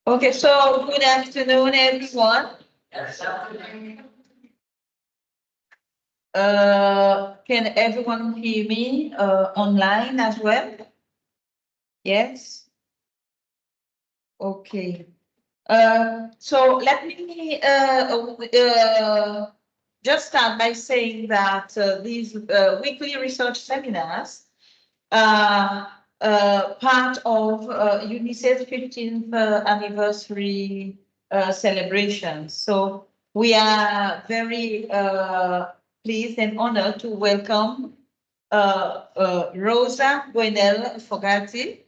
Okay, so good afternoon, everyone. Can everyone hear me online as well? Yes? Okay. So let me just start by saying that these weekly research seminars are part of UNICEF's 15th anniversary celebration. So we are very pleased and honored to welcome Rosa Beunel-Fogarty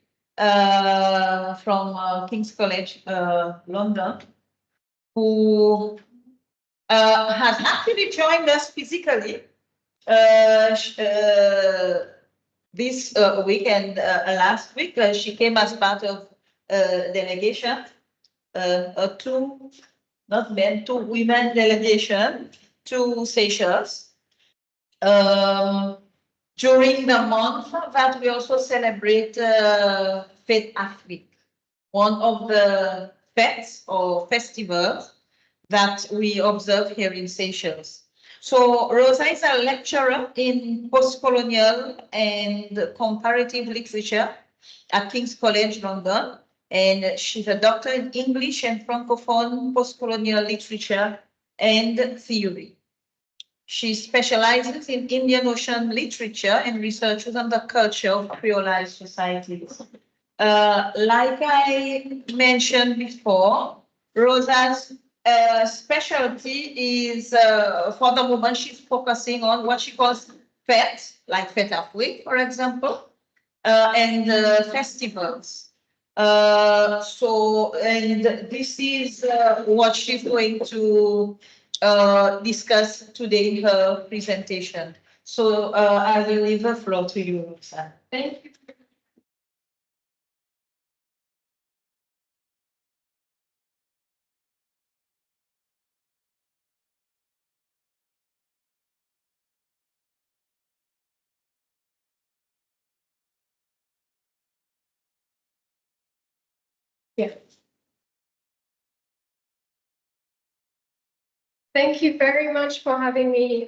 from King's College London, who has actually joined us physically this week and last week. She came as part of a delegation, two women delegation to Seychelles. During the month that we also celebrate Fête Afrique, one of the fêtes or festivals that we observe here in Seychelles. So Rosa is a lecturer in postcolonial and comparative literature at King's College London, and she's a doctor in English and Francophone postcolonial literature and theory. She specializes in Indian Ocean literature and researches on the culture of creolised societies. Like I mentioned before, Rosa's specialty is, for the moment, she's focusing on what she calls fêtes, like Fête Afrique, for example, and festivals. And this is what she's going to discuss today in her presentation. So I will leave the floor to you, Rosa. Thank you. Yeah. Thank you very much for having me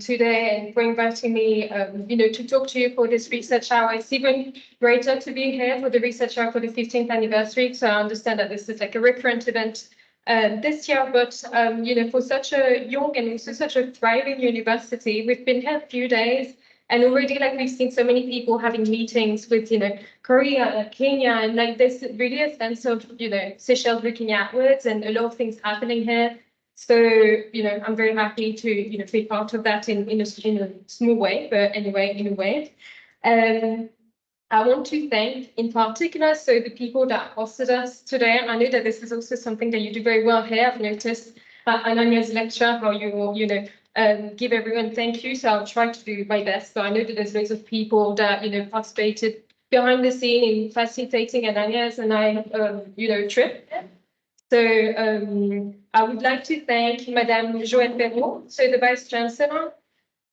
today and for inviting me, to talk to you for this research hour. It's even greater to be here for the research hour for the 15th anniversary. So I understand that this is like a recurrent event this year, but for such a young and also such a thriving university, we've been here a few days. And already, like, we've seen so many people having meetings with, Korea, Kenya, and like there's really a sense of, Seychelles looking outwards and a lot of things happening here. So, I'm very happy to, be part of that in a small way, but anyway, in a way. I want to thank, in particular, so the people that hosted us today. I know that this is also something that you do very well here. I've noticed Anania's lecture, how you will, give everyone thank you. So I'll try to do my best. But I know that there's loads of people that, participated behind the scene in facilitating Anania's and I, trip. So I would like to thank Madame Joëlle Perrault, so the Vice Chancellor,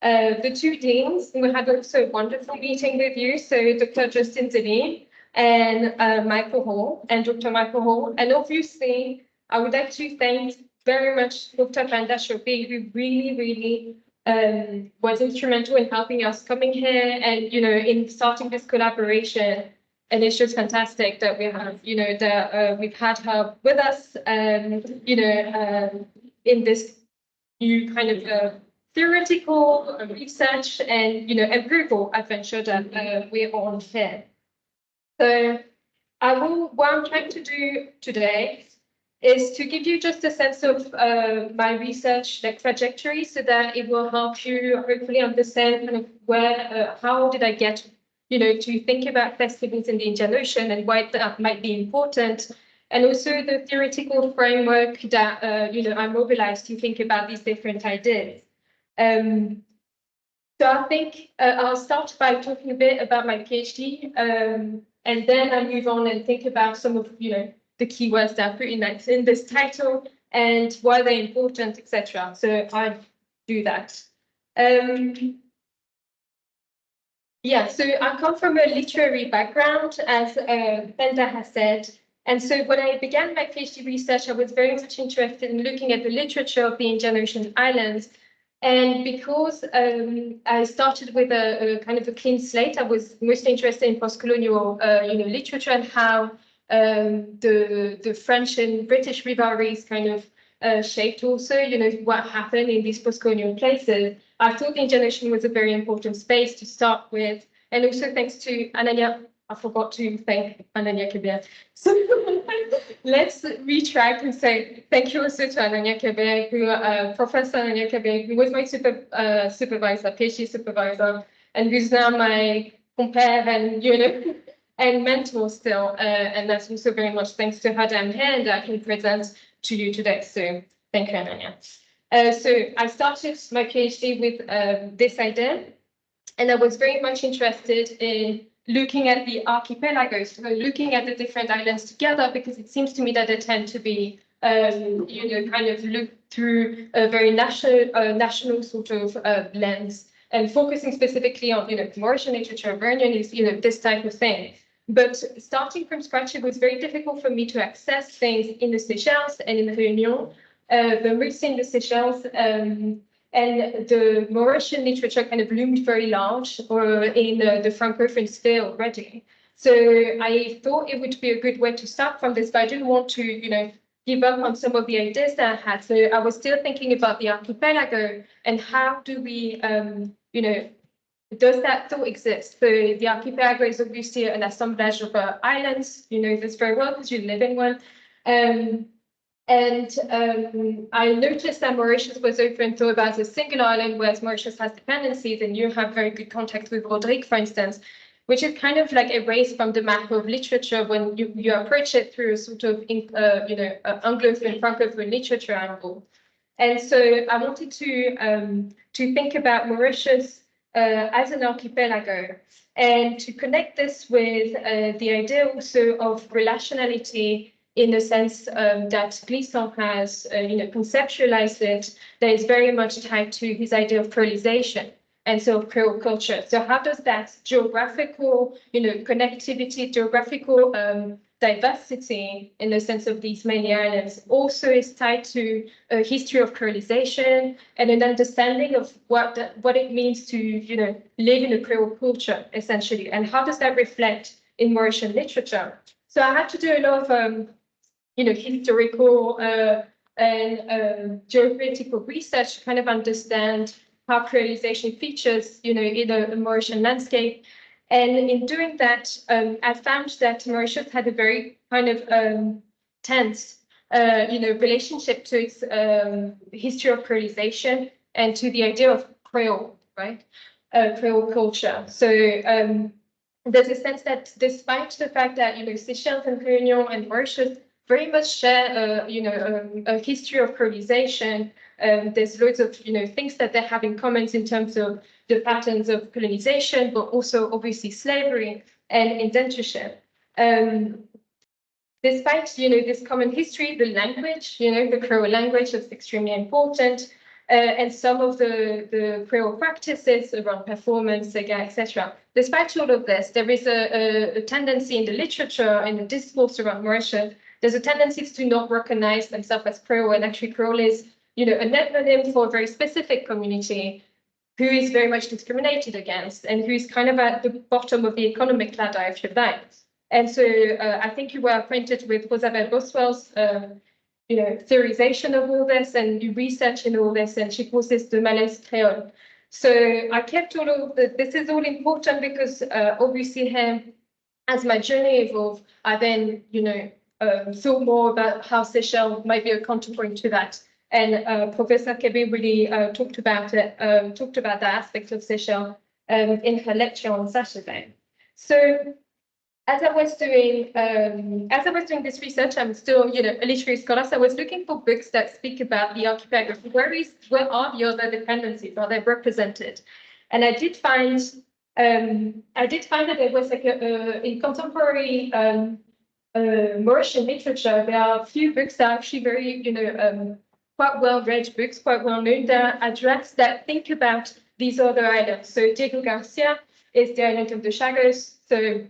the two deans. We had also a wonderful meeting with you, so Dr. Justin Denis and Michael Hall and Dr. Michael Hall. And obviously, I would like to thank very much Dr. Panda Chope, who really, really was instrumental in helping us coming here and, in starting this collaboration. And it's just fantastic that we have, that we've had her with us, in this new kind of theoretical research and, empirical adventure that we're on here. So what I'm trying to do today is to give you just a sense of my research trajectory so that it will help you hopefully understand kind of how did I get to think about festivals in the Indian Ocean and why that might be important, and also the theoretical framework that I mobilized to think about these different ideas. So I think I'll start by talking a bit about my PhD, and then I move on and think about some of the keywords that I put in this title and why they're important, etc. So I do that. Yeah, so I come from a literary background, as Benda has said. And so when I began my PhD research, I was very much interested in looking at the literature of the Indian islands. And because I started with a kind of a clean slate, I was mostly interested in postcolonial literature and how the French and British rivalries kind of shaped also, what happened in these postcolonial places. I thought the Indian Ocean was a very important space to start with. And also thanks to Ananya, I forgot to thank Ananya Kebir. So let's retract and say thank you also to Ananya Kebir, Professor Ananya Kebir, who was my supervisor, PhD supervisor, and who's now my compare and, and mentor still. And that's also very much thanks to her that I'm here and I can present to you today. So thank you, Ananya. So I started my PhD with this idea, and I was very much interested in looking at the archipelagos, so looking at the different islands together, because it seems to me that they tend to be, kind of looked through a very national sort of lens, and focusing specifically on, Mauritian literature, Vernian is, this type of thing. But starting from scratch, it was very difficult for me to access things in the Seychelles and in the Réunion, but mostly in the Seychelles. And the Mauritian literature kind of loomed very large in the Francophone sphere already. So I thought it would be a good way to start from this, but I didn't want to, give up on some of the ideas that I had. So I was still thinking about the archipelago and how do we, does that thought exist? So the archipelago is obviously an assemblage of islands. You know this very well because you live in one. I noticed that Mauritius was often thought about as a single island, whereas Mauritius has dependencies, and you have very good contact with Rodrigue, for instance, which is kind of like erased from the map of literature when you approach it through a sort of, Anglophone, Francophone literature angle. And so I wanted to think about Mauritius as an archipelago, and to connect this with the idea also of relationality in the sense that Glissant has, conceptualized it, that is very much tied to his idea of creolisation and so Creole culture. So how does that geographical, connectivity, geographical diversity in the sense of these many islands also is tied to a history of creolisation and an understanding of what it means to, live in a Creole culture, essentially, and how does that reflect in Mauritian literature? So I had to do a lot of historical and geopolitical research to kind of understand how creolization features, in a Mauritian landscape. And in doing that, I found that Mauritius had a very kind of tense, relationship to its history of creolization and to the idea of Creole, right? Creole culture. So there's a sense that despite the fact that, Seychelles and Réunion and Mauritius very much share, a history of colonization. There's loads of, things that they have in common in terms of the patterns of colonization, but also obviously slavery and indentureship. Despite, this common history, the language, the Creole language is extremely important. And some of the Creole practices around performance, etc. Despite all of this, there is a tendency in the literature and the discourse around Mauritius. There's a tendency to not recognize themselves as Creole, and actually Creole is, an etonym for a very specific community who is very much discriminated against and who is kind of at the bottom of the economic ladder, if you like. And so I think you were acquainted with Rosa Beunel-Fogarty's theorization of all this and you research in all this, and she calls this the malaise Creole. So I kept all of this is all important because obviously here, as my journey evolved, I then, thought more about how Seychelles might be a contemporary to that. And Professor Kebe really talked about that aspect of Seychelles in her lecture on Saturday. So as I was doing this research, I'm still, a literary scholar. So I was looking for books that speak about the archipelago. Where are the other dependencies? Are they represented? And I did find that there was like in contemporary Mauritian literature, there are a few books that are actually very, quite well-read books, quite well-known, that address, that think about these other islands. So Diego Garcia is the island of the Chagos. So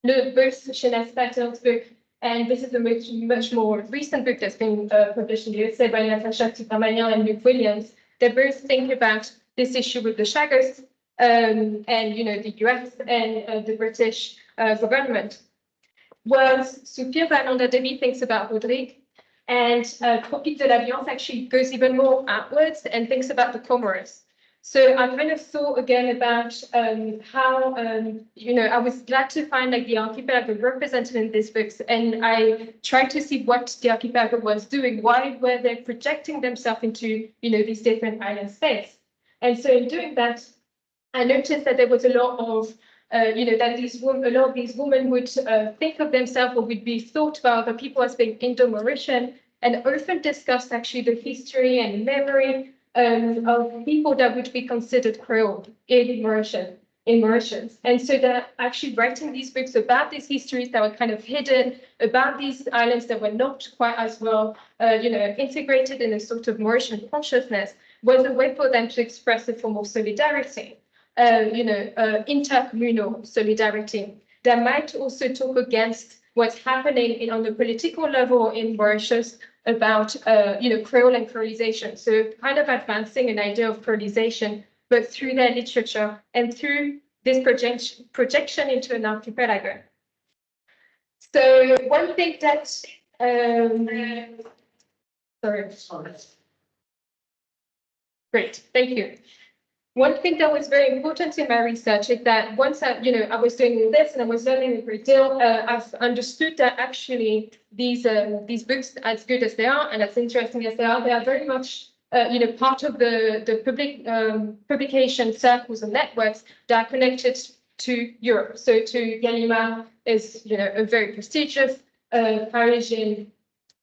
both Chanel's Patterns book, and this is a much more recent book that's been published in the USA by Natasha Tikamanian and Luke Williams. They both think about this issue with the Chagos and the US and the British government. Whereas Soupir Valanda Demi thinks about Rodrigue, and Tropique de l'Alliance actually goes even more outwards and thinks about the Comoros. So I kind of thought again about how, I was glad to find like the archipelago represented in these books, and I tried to see what the archipelago was doing. Why were they projecting themselves into, these different island states? And so in doing that, I noticed that there was a lot of, that a lot of these women would think of themselves or would be thought by other people as being Indo-Mauritian, and often discussed actually the history and memory of people that would be considered Creole in Mauritius. And so they're actually writing these books about these histories that were kind of hidden, about these islands that were not quite as well, integrated in a sort of Mauritian consciousness, was a way for them to express a form of solidarity, intercommunal solidarity that might also talk against what's happening on the political level in Mauritius about, Creole and Creolisation. So kind of advancing an idea of Creolisation, but through their literature and through this projection into an archipelago. So one thing that, sorry. Great, thank you. One thing that was very important in my research is that once I was doing this and I was learning a great deal, I've understood that actually these books, as good as they are and as interesting as they are very much part of the public publication circles and networks that are connected to Europe. So to Gallimard is a very prestigious Parisian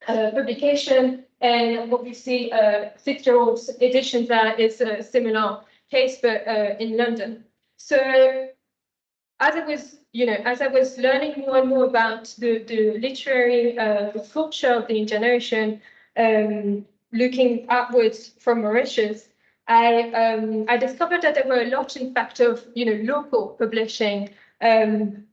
publication, and obviously Fitzgerald's editions is a similar case, but in London. So as I was learning more and more about the literary culture of the generation, looking upwards from Mauritius, I discovered that there were a lot, in fact, of local publishing and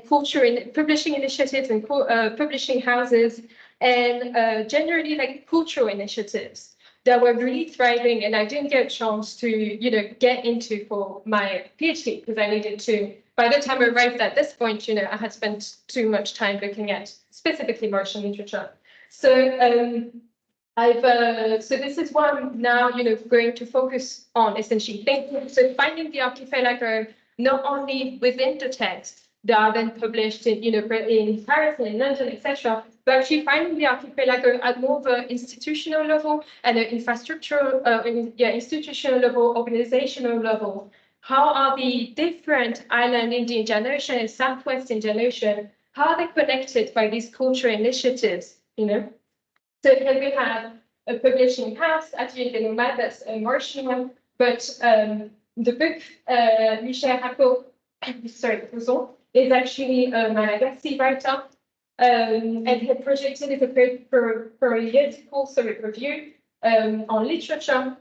culture in publishing initiatives and publishing houses, and generally like cultural initiatives that were really thriving, and I didn't get a chance to, get into for my PhD because I needed to. By the time I arrived at this point, I had spent too much time looking at specifically Mauritian literature. So so this is what I'm now, going to focus on, essentially thinking. So finding the archipelago not only within the text that are then published in, in Paris and in London, etc., but actually finding the archipelago at more of an institutional level and an infrastructural, institutional level, organizational level. How are the different island Indian generation and Southwest Indian Ocean, how are they connected by these cultural initiatives, So here we have a publishing house, Atelier des Nomades, that's a Mauritian one, but the book, Michel Raco, is actually a Malagasy writer, and he had projected as a periodical review on literature,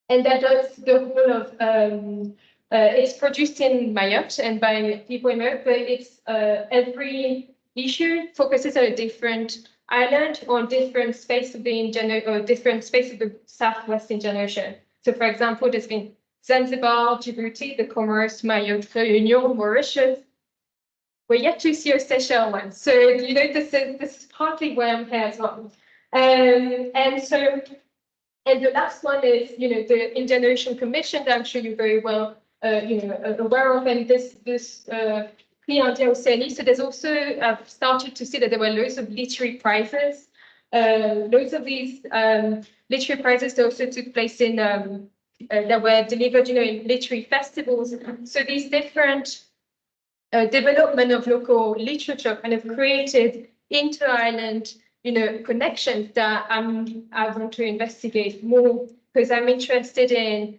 and that does the whole of it's produced in Mayotte and by people in Mayotte, but it's every issue focuses on a different island or different space of the different space of the Southwest Indian Ocean. So, for example, there's been Zanzibar, Djibouti, the Comoros, Mayotte, Réunion, Mauritius. We're yet to see a Seychelles one, so this is partly where I'm here as well. And the last one is the Indian Ocean Commission that I'm sure you're very well aware of, and this Océanie. So there's also I've started to see that there were loads of literary prizes. Loads of these literary prizes that also took place in that were delivered in literary festivals. So these different development of local literature kind of created inter-island connections that I want to investigate more, because I'm interested in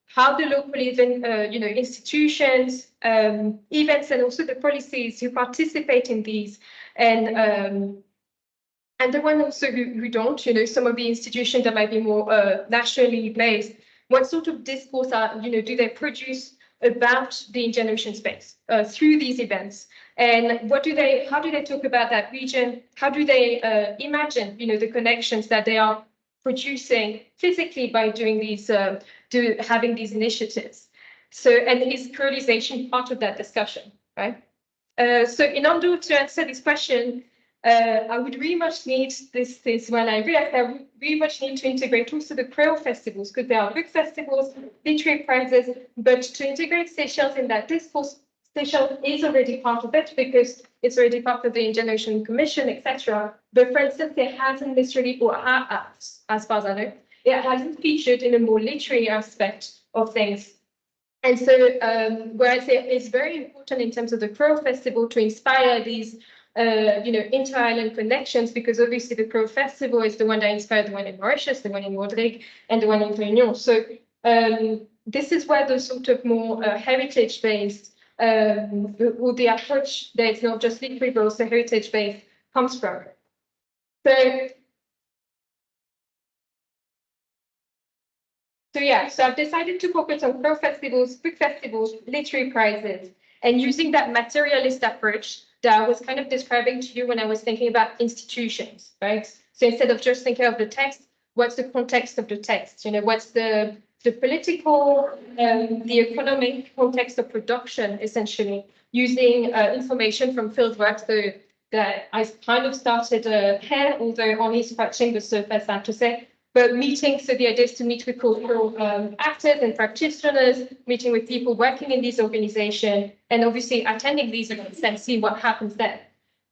how the local institutions, events, and also the policies who participate in these, and the one also who don't, some of the institutions that might be more nationally based, what sort of discourse are, do they produce about the Indian Ocean space through these events. And how do they talk about that region? How do they imagine, the connections that they are producing physically by doing these, having these initiatives? So, and is creolisation part of that discussion, right? So in order to answer this question, I would really much need this when I realized I would really much need to integrate also the Creole festivals, because there are book festivals, literary prizes, but to integrate Seychelles in that discourse, Seychelles is already part of it because it's already part of the Indian Ocean Commission, etc. But for instance, it hasn't necessarily, or as far as I know, it hasn't featured in a more literary aspect of things. And so where I say it's very important in terms of the Creole Festival to inspire these, inter-island connections, because obviously the Creole Festival is the one that inspired the one in Mauritius, the one in Rodrigue, and the one in Réunion. So this is where the sort of more heritage-based, or the approach that is not just literary, but also heritage-based comes from. So yeah, so I've decided to focus on Creole festivals, book festivals, literary prizes, and using that materialist approach that I was kind of describing to you when I was thinking about institutions, right? So instead of just thinking of the text, what's the context of the text? What's the political, the economic context of production, essentially, using information from fieldwork. So that I kind of started here, although only scratching the surface, I have to say. But meetings, so the idea is to meet with cultural actors and practitioners, meeting with people working in these organizations, and obviously attending these events and see what happens there.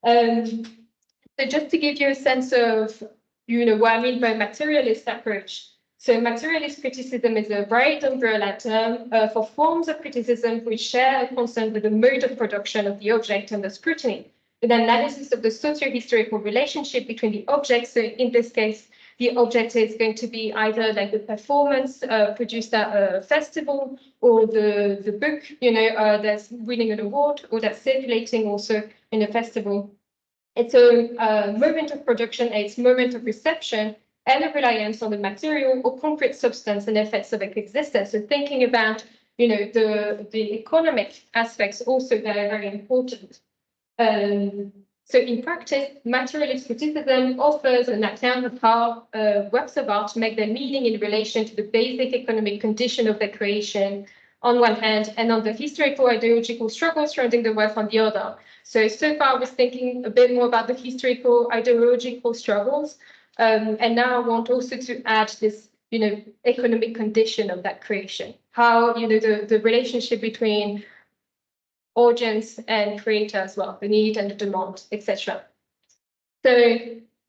So just to give you a sense of, what I mean by materialist approach. So materialist criticism is a bright umbrella term for forms of criticism which share a concern with the mode of production of the object under scrutiny, with analysis of the socio-historical relationship between the objects. So in this case, the object is going to be either like the performance produced at a festival, or the book, that's winning an award, or that's circulating also in a festival. It's a moment of production, it's a moment of reception, and a reliance on the material or concrete substance and effects of its existence. So thinking about, the economic aspects also that are very important. So in practice, materialist criticism offers an account of how works of art make their meaning in relation to the basic economic condition of their creation on one hand, and on the historical ideological struggles surrounding the work on the other. So far I was thinking a bit more about the historical ideological struggles, and now I want also to add this, economic condition of that creation, how, the relationship between audience and creator as well, the need and the demand, etc. So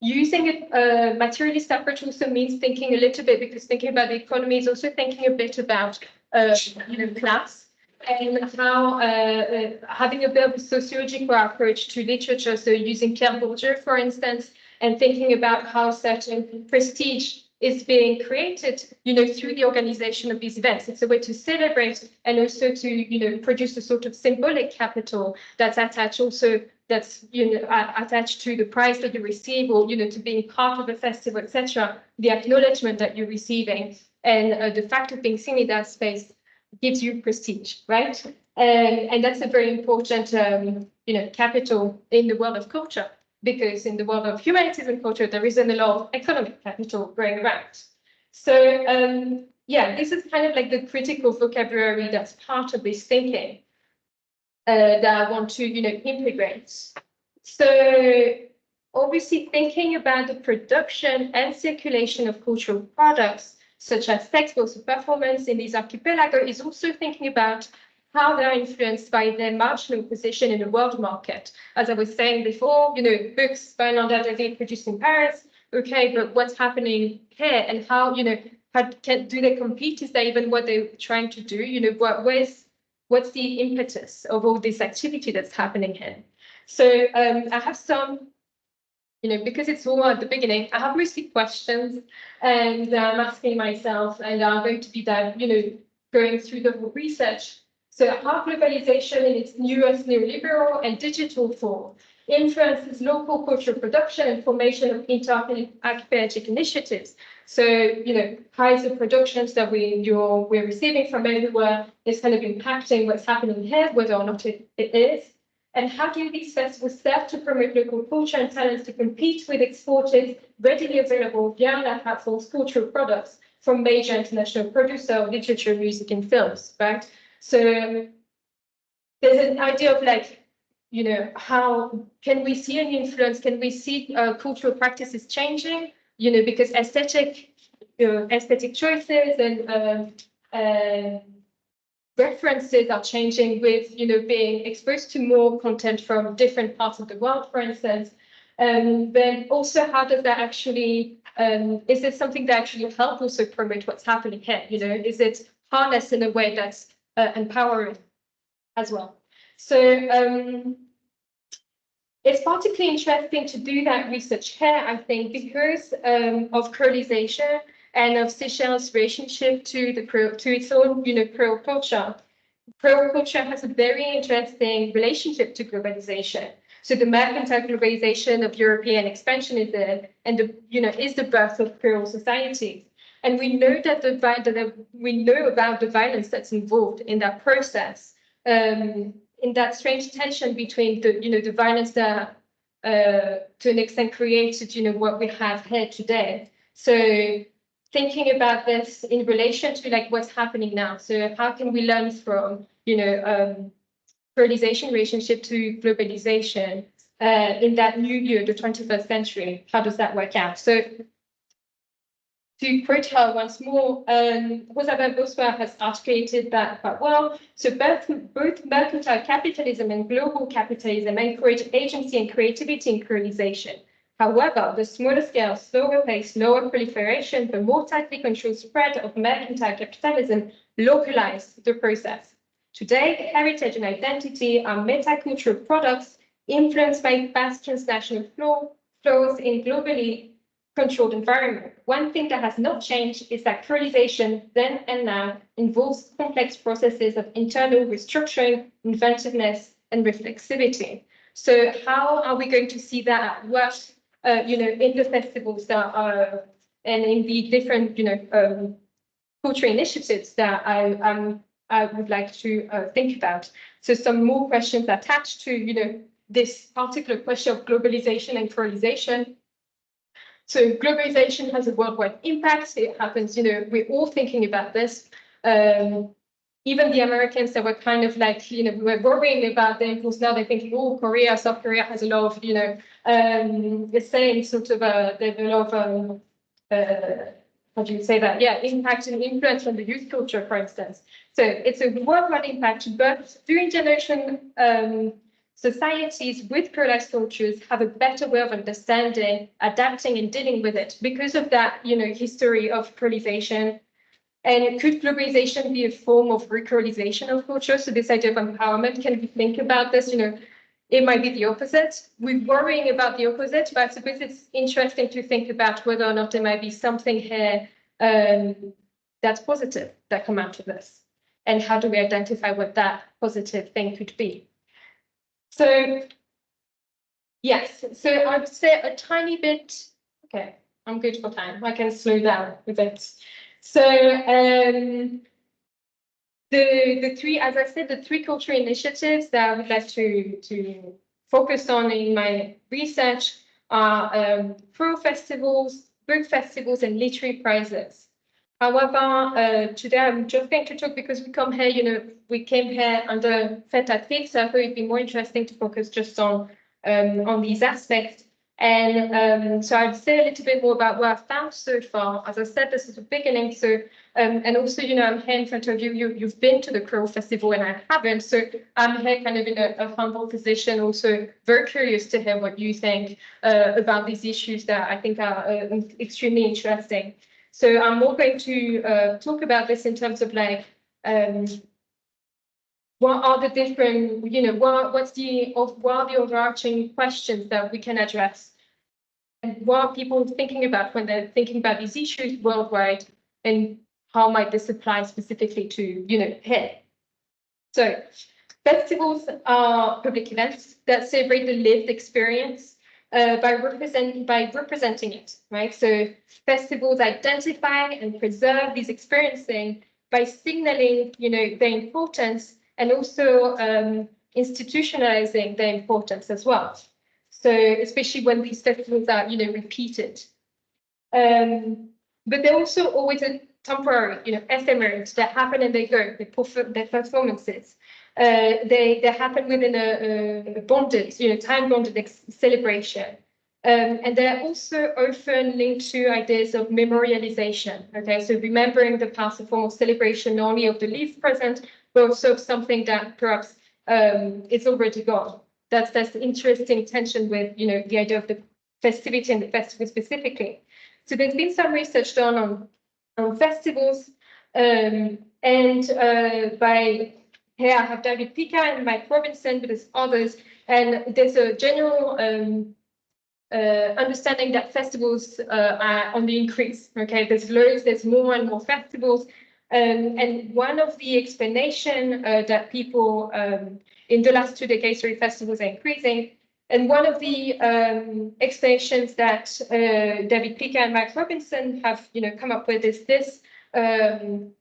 using a materialist approach also means thinking a little bit, because thinking about the economy is also thinking a bit about, class, and how having a bit of a sociological approach to literature. So using Pierre Bourdieu, for instance, and thinking about how certain prestige is being created, through the organization of these events. It's a way to celebrate and also to, produce a sort of symbolic capital that's attached also, that's, attached to the prize that you receive, or, to being part of a festival, etc. The acknowledgement that you're receiving, and the fact of being seen in that space gives you prestige, right? And that's a very important, capital in the world of culture, because in the world of humanities and culture, there isn't a lot of economic capital going around. So yeah, this is kind of like the critical vocabulary that's part of this thinking that I want to, integrate. So obviously thinking about the production and circulation of cultural products, such as textbooks or performance in these archipelagos, is also thinking about how they're influenced by their marginal position in the world market. As I was saying before, books by Nanda produced in Paris, okay, but what's happening here, and how, how do they compete? Is that even what they're trying to do? What's the impetus of all this activity that's happening here? So I have some, because it's all at the beginning, I have mostly questions, and I'm asking myself, and I'm going to be going through the whole research. So how globalization in its newest neoliberal and digital form influences local cultural production and formation of inter-archipelagic initiatives. So, how is the productions that we're receiving from everywhere is kind of impacting what's happening here, whether or not it is. And how do these festivals serve to promote local culture and talents to compete with exported, readily available via their platforms cultural products from major international producers of literature, music, and films, right? So there's an idea of like, how can we see an influence? Can we see cultural practices changing? Because aesthetic choices and references are changing with, being exposed to more content from different parts of the world, for instance. Then also, how does that actually, is it something that actually help also promote what's happening here? Is it harnessed in a way that's empowering as well? So it's particularly interesting to do that research here, I think, because of creolisation and of Seychelles' relationship to its own, Creole culture. Creole culture has a very interesting relationship to globalization. So the mercantile globalization of European expansion is there, and is the birth of Creole society. And we know that we know about the violence that's involved in that process, in that strange tension between the violence that to an extent created what we have here today. So thinking about this in relation to like what's happening now. So how can we learn from creolization relationship to globalization in that new year, the 21st century? How does that work out? So to quote her once more, Rosa Beunel-Fogarty has articulated that quite well. So both mercantile capitalism and global capitalism encourage agency and creativity in creolization. However, the smaller scale, slower pace, lower proliferation, the more tightly controlled spread of mercantile capitalism localized the process. Today, heritage and identity are metacultural products influenced by vast transnational flows in globally controlled environment. One thing that has not changed is that creolization then and now involves complex processes of internal restructuring, inventiveness, and reflexivity. So how are we going to see that at work, in the festivals that are, and in the different, cultural initiatives that I would like to think about. So some more questions attached to, this particular question of globalization and creolization. So globalization has a worldwide impact. It happens, we're all thinking about this. Even the Americans that were kind of like, we were worrying about them because now they're thinking, oh, South Korea has a lot of, the same sort of, there's a lot of, how do you say that? Yeah, impact and influence on the youth culture, for instance. So it's a worldwide impact, but during generation, societies with creolized cultures have a better way of understanding, adapting, and dealing with it because of that, history of creolization. And could globalization be a form of recreolization of culture? So this idea of empowerment, can we think about this? It might be the opposite. We're worrying about the opposite, but I suppose it's interesting to think about whether or not there might be something here that's positive that come out of this. And how do we identify what that positive thing could be? So, yes, so I would say a tiny bit, okay, I'm good for time. I can slow down a bit. So the three, as I said, the three cultural initiatives that I would like to focus on in my research are pro festivals, book festivals, and literary prizes. However, today I'm just going to talk because we come here, we came here under Fête Afrique, so I thought it'd be more interesting to focus just on these aspects. And so I'd say a little bit more about what I've found so far. As I said, this is the beginning. So, and also, I'm here in front of you. You've been to the Creole Festival and I haven't. So I'm here kind of in a humble position, also very curious to hear what you think about these issues that I think are extremely interesting. So I'm more going to talk about this in terms of like, what are the different, what are the overarching questions that we can address? And what are people thinking about when they're thinking about these issues worldwide? And how might this apply specifically to, here? So festivals are public events that celebrate the lived experience by representing it, right? So festivals identify and preserve these experiencing by signaling, their importance and also institutionalizing their importance as well. So especially when these festivals are, repeated. But they're also always a temporary, ephemerate that happen and they go, their performances. They happen within a bonded, time-bonded celebration. And they're also often linked to ideas of memorialization. Okay, so remembering the past, a form of celebration not only of the lived present, but also of something that perhaps is already gone. That's the interesting tension with, the idea of the festivity and the festival specifically. So there's been some research done on festivals, and by here I have David Pica and Mike Robinson, but there's others, and there's a general understanding that festivals are on the increase. Okay, there's more and more festivals, and one of the explanation that people in the last 2 decades, festivals are increasing. And one of the explanations that David Pica and Mike Robinson have, come up with is this, the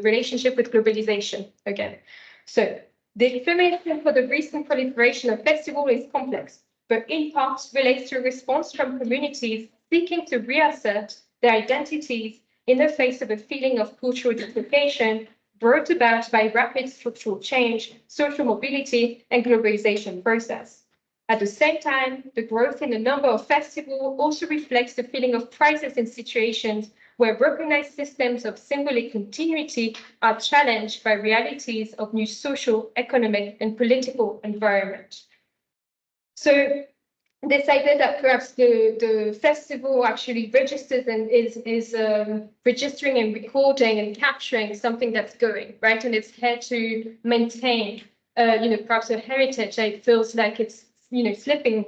relationship with globalisation again. So the explanation for the recent proliferation of festivals is complex, but in part relates to a response from communities seeking to reassert their identities in the face of a feeling of cultural dislocation brought about by rapid structural change, social mobility, and globalization process. At the same time, the growth in the number of festivals also reflects the feeling of crisis in situations where recognized systems of symbolic continuity are challenged by realities of new social, economic, and political environment. So this idea that perhaps the festival actually registers and is registering and recording and capturing something that's going, right? And it's here to maintain, perhaps a heritage that it feels like it's, slipping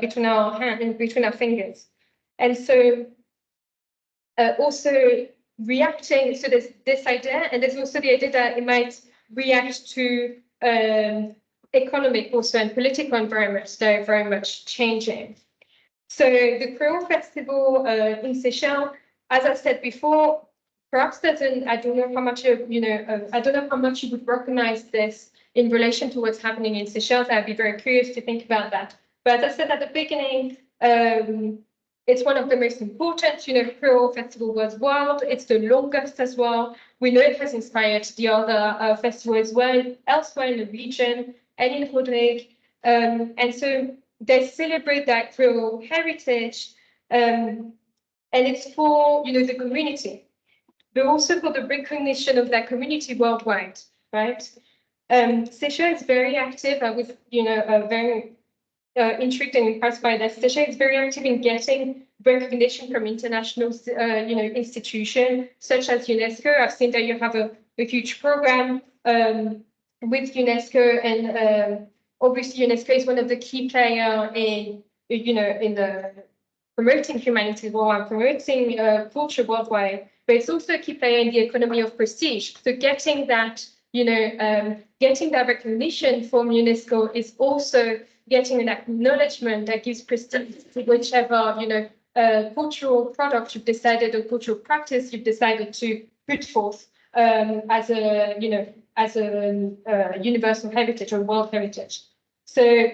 between our hands and between our fingers. And so also reacting, so there's this idea, and there's also the idea that it might react to economic also and political environments that are very much changing. So the Creole Festival in Seychelles, as I said before, perhaps doesn't, I don't know how much, I don't know how much you would recognize this in relation to what's happening in Seychelles. I'd be very curious to think about that. But as I said at the beginning, it's one of the most important, Creole festival worldwide. It's the longest as well. We know it has inspired the other festivals as well, elsewhere in the region and in Rodrigue. And so they celebrate that Creole heritage, and it's for, the community, but also for the recognition of that community worldwide, right? Seychelles is very active. I was, very intrigued and impressed by that. Seychelles is very active in getting recognition from international, institutions such as UNESCO. I've seen that you have a huge program with UNESCO, and obviously UNESCO is one of the key players in, in the promoting humanity worldwide, promoting culture worldwide. But it's also a key player in the economy of prestige. So getting that, getting that recognition from UNESCO is also getting an acknowledgement that gives prestige to whichever, cultural product you've decided, or cultural practice you've decided to put forth as a, as a universal heritage or world heritage. So,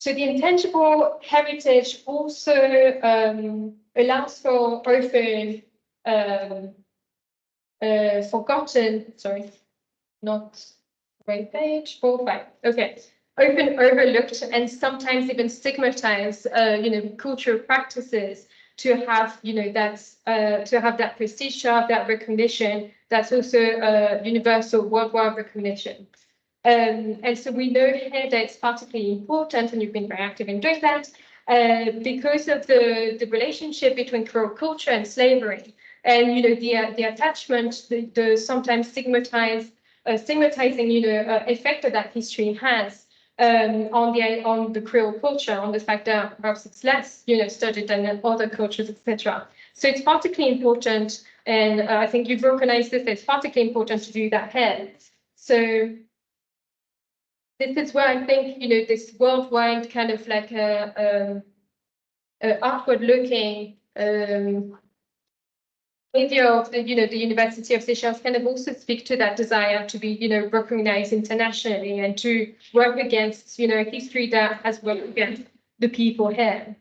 so the intangible heritage also allows for often forgotten, sorry, not right page, 4, 5, okay, often overlooked and sometimes even stigmatized, cultural practices to have, that's to have that prestige, to have that recognition. That's also universal worldwide recognition. And so we know here that it's particularly important, and you've been very active in doing that, because of the relationship between Creole culture and slavery, and the attachment, the sometimes stigmatizing effect that history has on the Creole culture, on the fact that perhaps it's less studied than other cultures, etc. So it's particularly important, and I think you've recognized this, it's particularly important to do that here. So this is where I think, this worldwide kind of like a upward-looking idea of the University of Seychelles kind of also speak to that desire to be, recognized internationally and to work against, a history that has worked against the people here.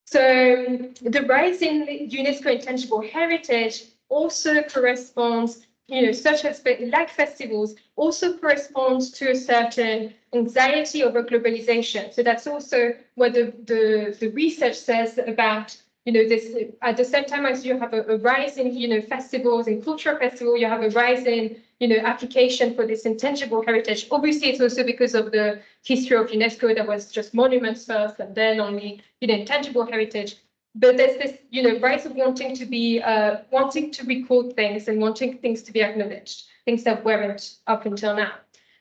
So the rise in UNESCO intangible heritage also corresponds, such as like festivals, also corresponds to a certain anxiety over globalization. So that's also what the research says about, this. At the same time as you have a rise in, festivals and cultural festivals, you have a rise in, application for this intangible heritage. Obviously, it's also because of the history of UNESCO that was just monuments first and then only, intangible heritage. But there's this, rise of wanting to be, wanting to record things and wanting things to be acknowledged, things that weren't up until now.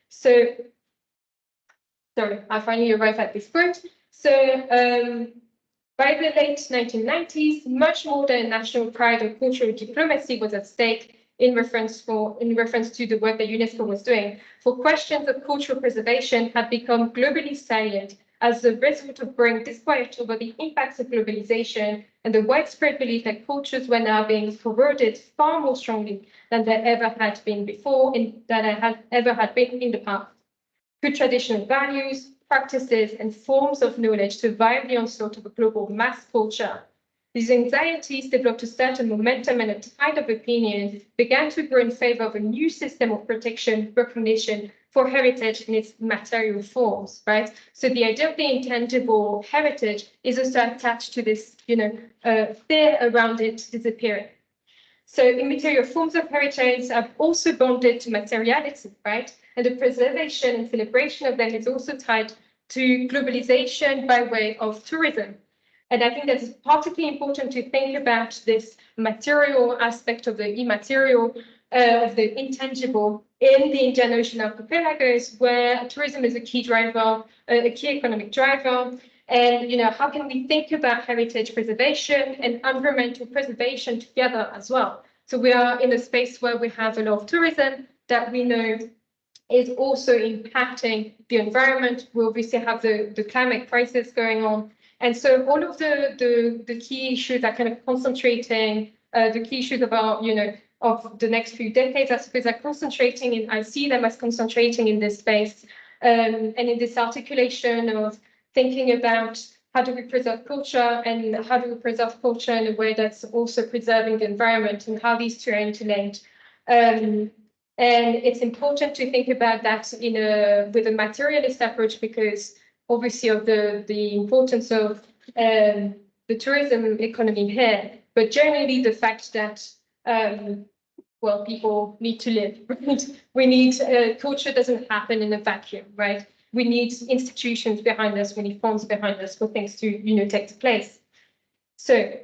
So, sorry, I finally arrived at this point. So, by the late 1990s, much more than national pride or cultural diplomacy was at stake in reference to the work that UNESCO was doing. For questions of cultural preservation had become globally salient as a result of growing disquiet over the impacts of globalization and the widespread belief that cultures were now being corroded far more strongly than they ever had been before and than they ever had been in the past. Good traditional values, practices, and forms of knowledge survive the onslaught of a global mass culture. These anxieties developed a certain momentum, and a tide of opinion began to grow in favor of a new system of protection, recognition for heritage in its material forms, right? So the idea of the intangible heritage is also attached to this, fear around it disappearing. So immaterial forms of heritage are also bonded to materiality, right? And the preservation and celebration of them is also tied to globalization by way of tourism. And I think that's particularly important to think about this material aspect of the immaterial, of the intangible in the Indian Ocean archipelagos, where tourism is a key driver, a key economic driver. And how can we think about heritage preservation and environmental preservation together as well? So we are in a space where we have a lot of tourism that we know is also impacting the environment. We obviously have the climate crisis going on. And so all of the key issues are kind of concentrating, the key issues about, of the next few decades, I suppose, are concentrating in, I see them as concentrating in this space, and in this articulation of thinking about how do we preserve culture and how do we preserve culture in a way that's also preserving the environment and how these two are interlinked. And it's important to think about that with a materialist approach, because obviously of the importance of the tourism economy here, but generally the fact that well, people need to live, right? We need culture doesn't happen in a vacuum, right? We need institutions behind us, we need funds behind us for things to take place. So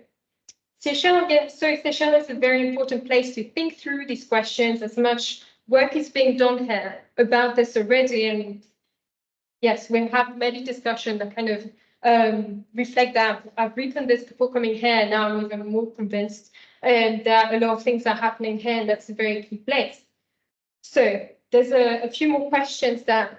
Seychelles, Seychelles is a very important place to think through these questions. As much work is being done here about this already, and yes, we have many discussions that kind of reflect that. I've written this before coming here, now I'm even more convinced that a lot of things are happening here, and that's a very key place. So there's a few more questions that,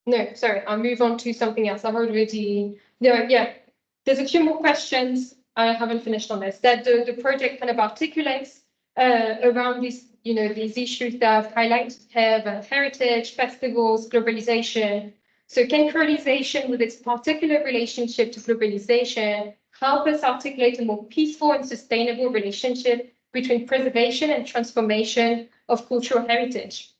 no, sorry, I'll move on to something else. I've already, there's a few more questions. I haven't finished on this, that the project kind of articulates around these, these issues that I've highlighted here, about heritage, festivals, globalization. So can creolisation, with its particular relationship to globalization, help us articulate a more peaceful and sustainable relationship between preservation and transformation of cultural heritage?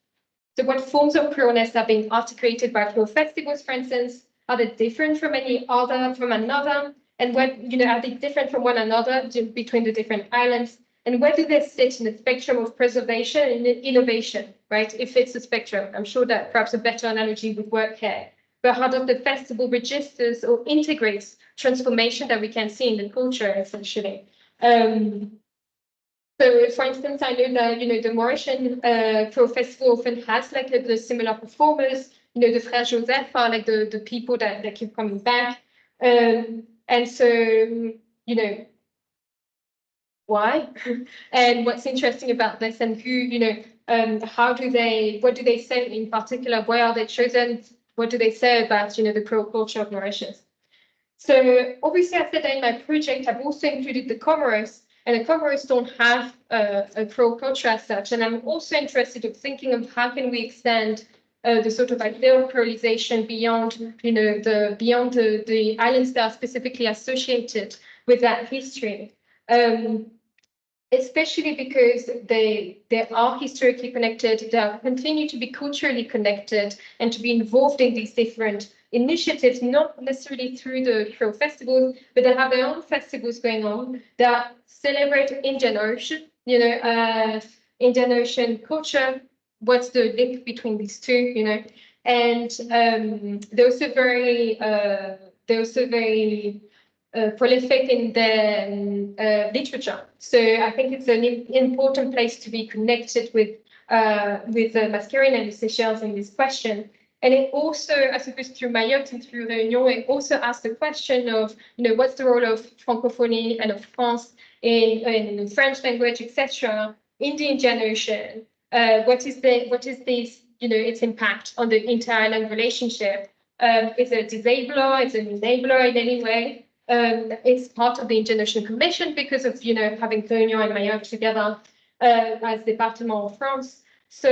So what forms of Creoleness are being articulated by Creole festivals, for instance? Are they different from another? And what, are they different from one another between the different islands? And where do they sit in the spectrum of preservation and innovation, right? If it's a spectrum, I'm sure that perhaps a better analogy would work here. But how does the festival registers or integrates transformation that we can see in the culture, essentially? So, for instance, I know that, the Mauritian Creole Festival often has like the similar performers, the Frères Joseph are like the people that keep coming back. And so, why? And what's interesting about this, and who, what do they say in particular? Why are they chosen? What do they say about, the Creole culture of Mauritius? So obviously, I said that in my project, I've also included the Comoros, and the Comoros don't have a Creole culture as such. And I'm also interested in thinking of how can we extend the sort of ideal creolization beyond, beyond the islands that are specifically associated with that history. Especially because they are historically connected, they continue to be culturally connected and to be involved in these different initiatives, not necessarily through the Creole festivals, but they have their own festivals going on that celebrate Indian Ocean, Indian Ocean culture. What's the link between these two, and they're also very prolific in their literature. So I think it's an important place to be connected with Mascarene and the Seychelles in this question. And it also, I suppose, through Mayotte and through Réunion, it also asks the question of, what's the role of Francophonie and of France in the French language, etc., in the Indian Ocean. What is this, its impact on the inter-island relationship? Is it a disabler? Is it an enabler in any way? It's part of the Indian Ocean Commission because of, having Réunion and Mayotte together as Département of France. So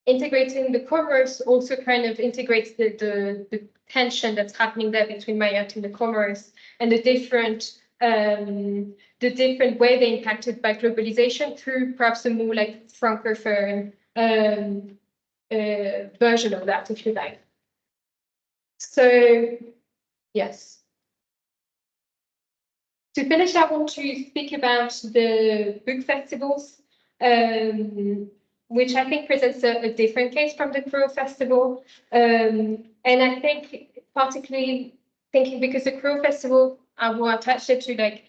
integrating the Comoros also kind of integrates the tension that's happening there between Mayotte and the Comoros, and the different way they're impacted by globalization through perhaps a more like Francophone version of that, if you like. So, yes. To finish, I want to speak about the book festivals, which I think presents a different case from the Creole Festival. And I think particularly thinking because the Creole Festival, I will attach it to like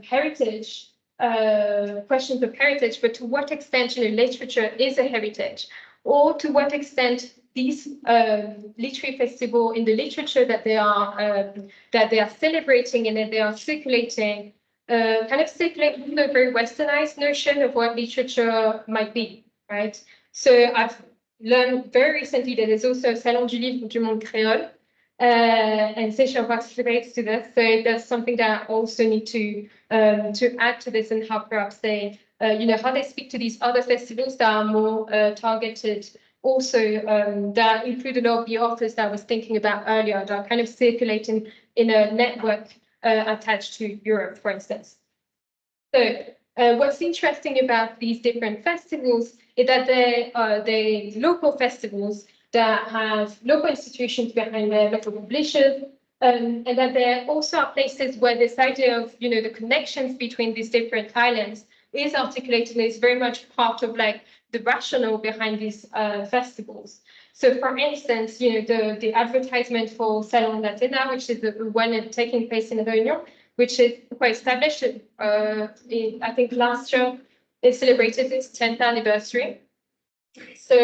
heritage, questions of heritage, but to what extent literature is a heritage, or to what extent these literary festival in the literature that they are celebrating and that they are circulating, kind of circulating a very westernized notion of what literature might be, right? So I've learned very recently that there's also a Salon du Livre du Monde Créole, and Seychelles participates to this. So that's something that I also need to add to this, and how perhaps they, how they speak to these other festivals that are more targeted. Also, that include a lot of the authors that I was thinking about earlier, that are kind of circulating in a network attached to Europe, for instance. So what's interesting about these different festivals is that they're local festivals that have local institutions behind their local publishers, and that there also are places where this idea of, the connections between these different islands is articulated and is very much part of like the rationale behind these festivals. So for instance, the advertisement for Salon Latina, which is the one taking place in Réunion, which is quite established, I think last year it celebrated its 10th anniversary. So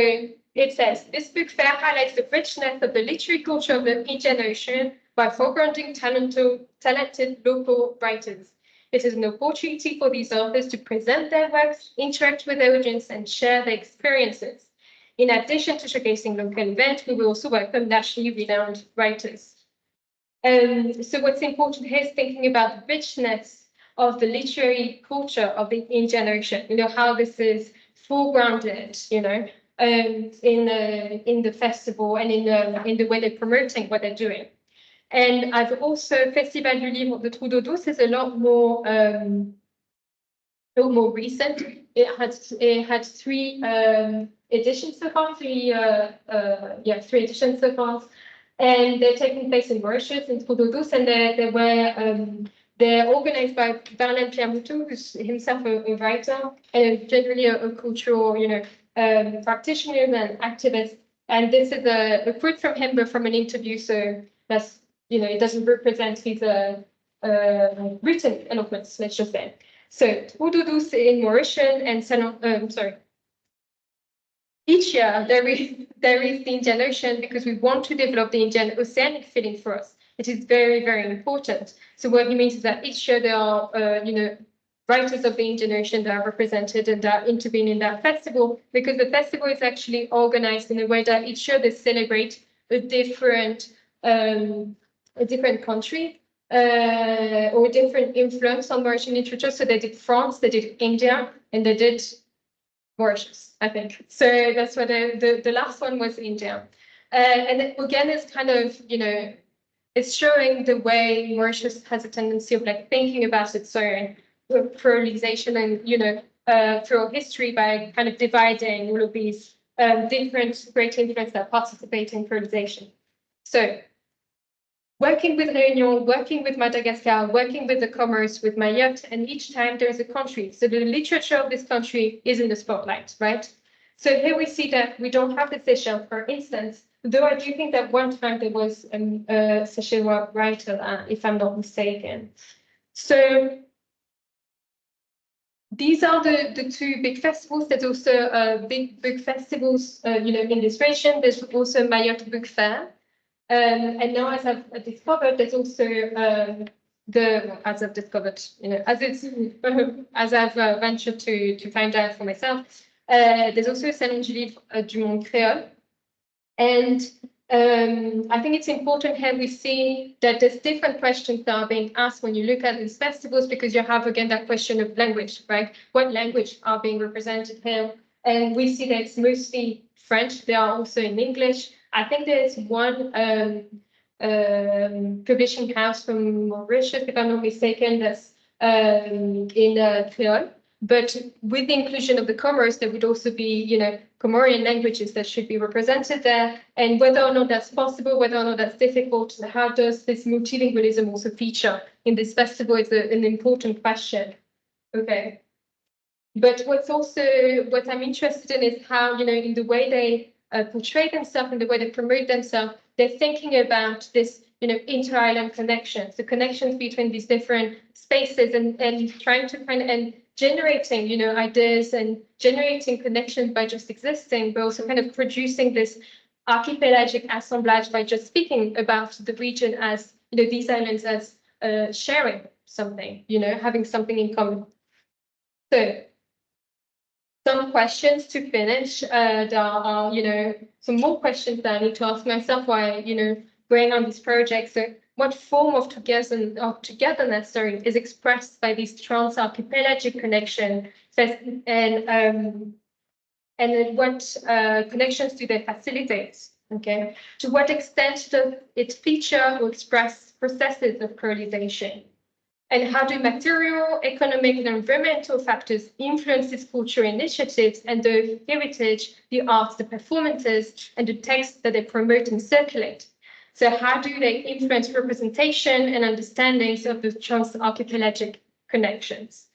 it says, this book fair highlights the richness of the literary culture of the Indian Ocean by foregrounding talented local writers. It is an opportunity for these authors to present their works, interact with their audience, and share their experiences. In addition to showcasing local events, we will also welcome nationally renowned writers. So what's important here is thinking about the richness of the literary culture of the Indian Ocean, how this is foregrounded, in the festival and in the way they're promoting what they're doing. And I've also, Festival du Livre de Trou d'Eau Douce is a lot more recent. It had three editions so far, three editions so far. And they're taking place in Mauritius, in Trou d'Eau Douce, and they're organized by Buenel Pierre-Moutou, who's himself a writer and generally a cultural, practitioner and activist. And this is a quote from him, but from an interview, so that's, it doesn't represent his written eloquence, let's just say. So Trou d'Eau Douce in Mauritius and Salon, each year there is the Indian Ocean because we want to develop the Indian Oceanic feeling for us. it is very, very important. So what it means is that each year there are, writers of the Indian Ocean that are represented and that intervene in that festival, because the festival is actually organized in a way that each year they celebrate a different country or a different influence on Mauritian literature. So they did France, they did India, and they did Mauritius, I think. So that's what the last one was India. And again, it's kind of, it's showing the way Mauritius has a tendency of like thinking about its own pluralization and, through history by kind of dividing all of these different great influences that participate in pluralization. So working with Réunion, working with Madagascar, working with the Comoros, with Mayotte, and each time there's a country. So the literature of this country is in the spotlight, right? So here we see that we don't have the Seychelles, for instance, though I do think that one time there was a Seychelles writer, if I'm not mistaken. So these are the two big festivals. There's also big book festivals, in this region. There's also Mayotte Book Fair. And now, as I've discovered, there's also as I've ventured to find out for myself, there's also Saint-Angelique du Monde Creole. And I think it's important here we see that there's different questions that are being asked when you look at these festivals, because you have, again, that question of language, right? What language are being represented here? And we see that it's mostly French. They are also in English. I think there's one publishing house from Mauritius, if I'm not mistaken, that's in Creole. But with the inclusion of the Comoros, there would also be, Comorian languages that should be represented there. And whether or not that's possible, whether or not that's difficult, how does this multilingualism also feature in this festival is an important question. Okay. But what I'm interested in is how, in the way they portray themselves, in the way they promote themselves, they're thinking about this, inter-island connections, the connections between these different spaces, and trying to find and generating, ideas and generating connections by just existing, but also kind of producing this archipelagic assemblage by just speaking about the region as, these islands as sharing something, having something in common. So some questions to finish. There are, some more questions that I need to ask myself while, going on this project. So what form of togetherness is expressed by these trans-archipelagic connection, and what connections do they facilitate? Okay, to what extent does it feature or express processes of pluralization? And how do material, economic, and environmental factors influence these cultural initiatives and the heritage, the arts, the performances, and the texts that they promote and circulate? So how do they influence representation and understandings of the trans-archipelagic connections?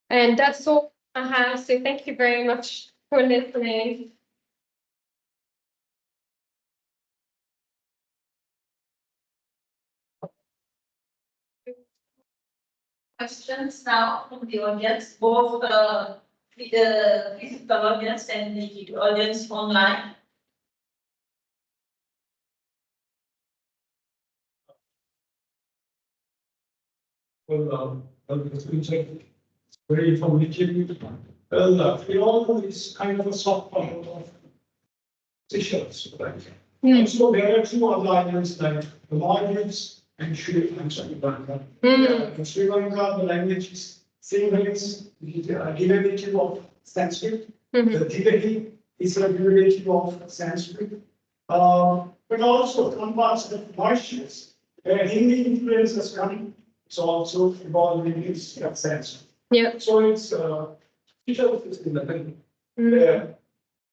And that's all I have. So thank you very much for listening. Questions now from the audience, both the physical audience and the audience online. Well, it's very informative. Creole is kind of a soft part of Seychelles, right? Mm. So there are two other islands like the Maldives and Sri Lanka. In Sri Lanka, the language is same as the derivative of Sanskrit. The Tibetan is a derivative of Sanskrit. But also some parts of Mauritius, where Hindi influence has come. It's also involved in its sense. Yeah. So it's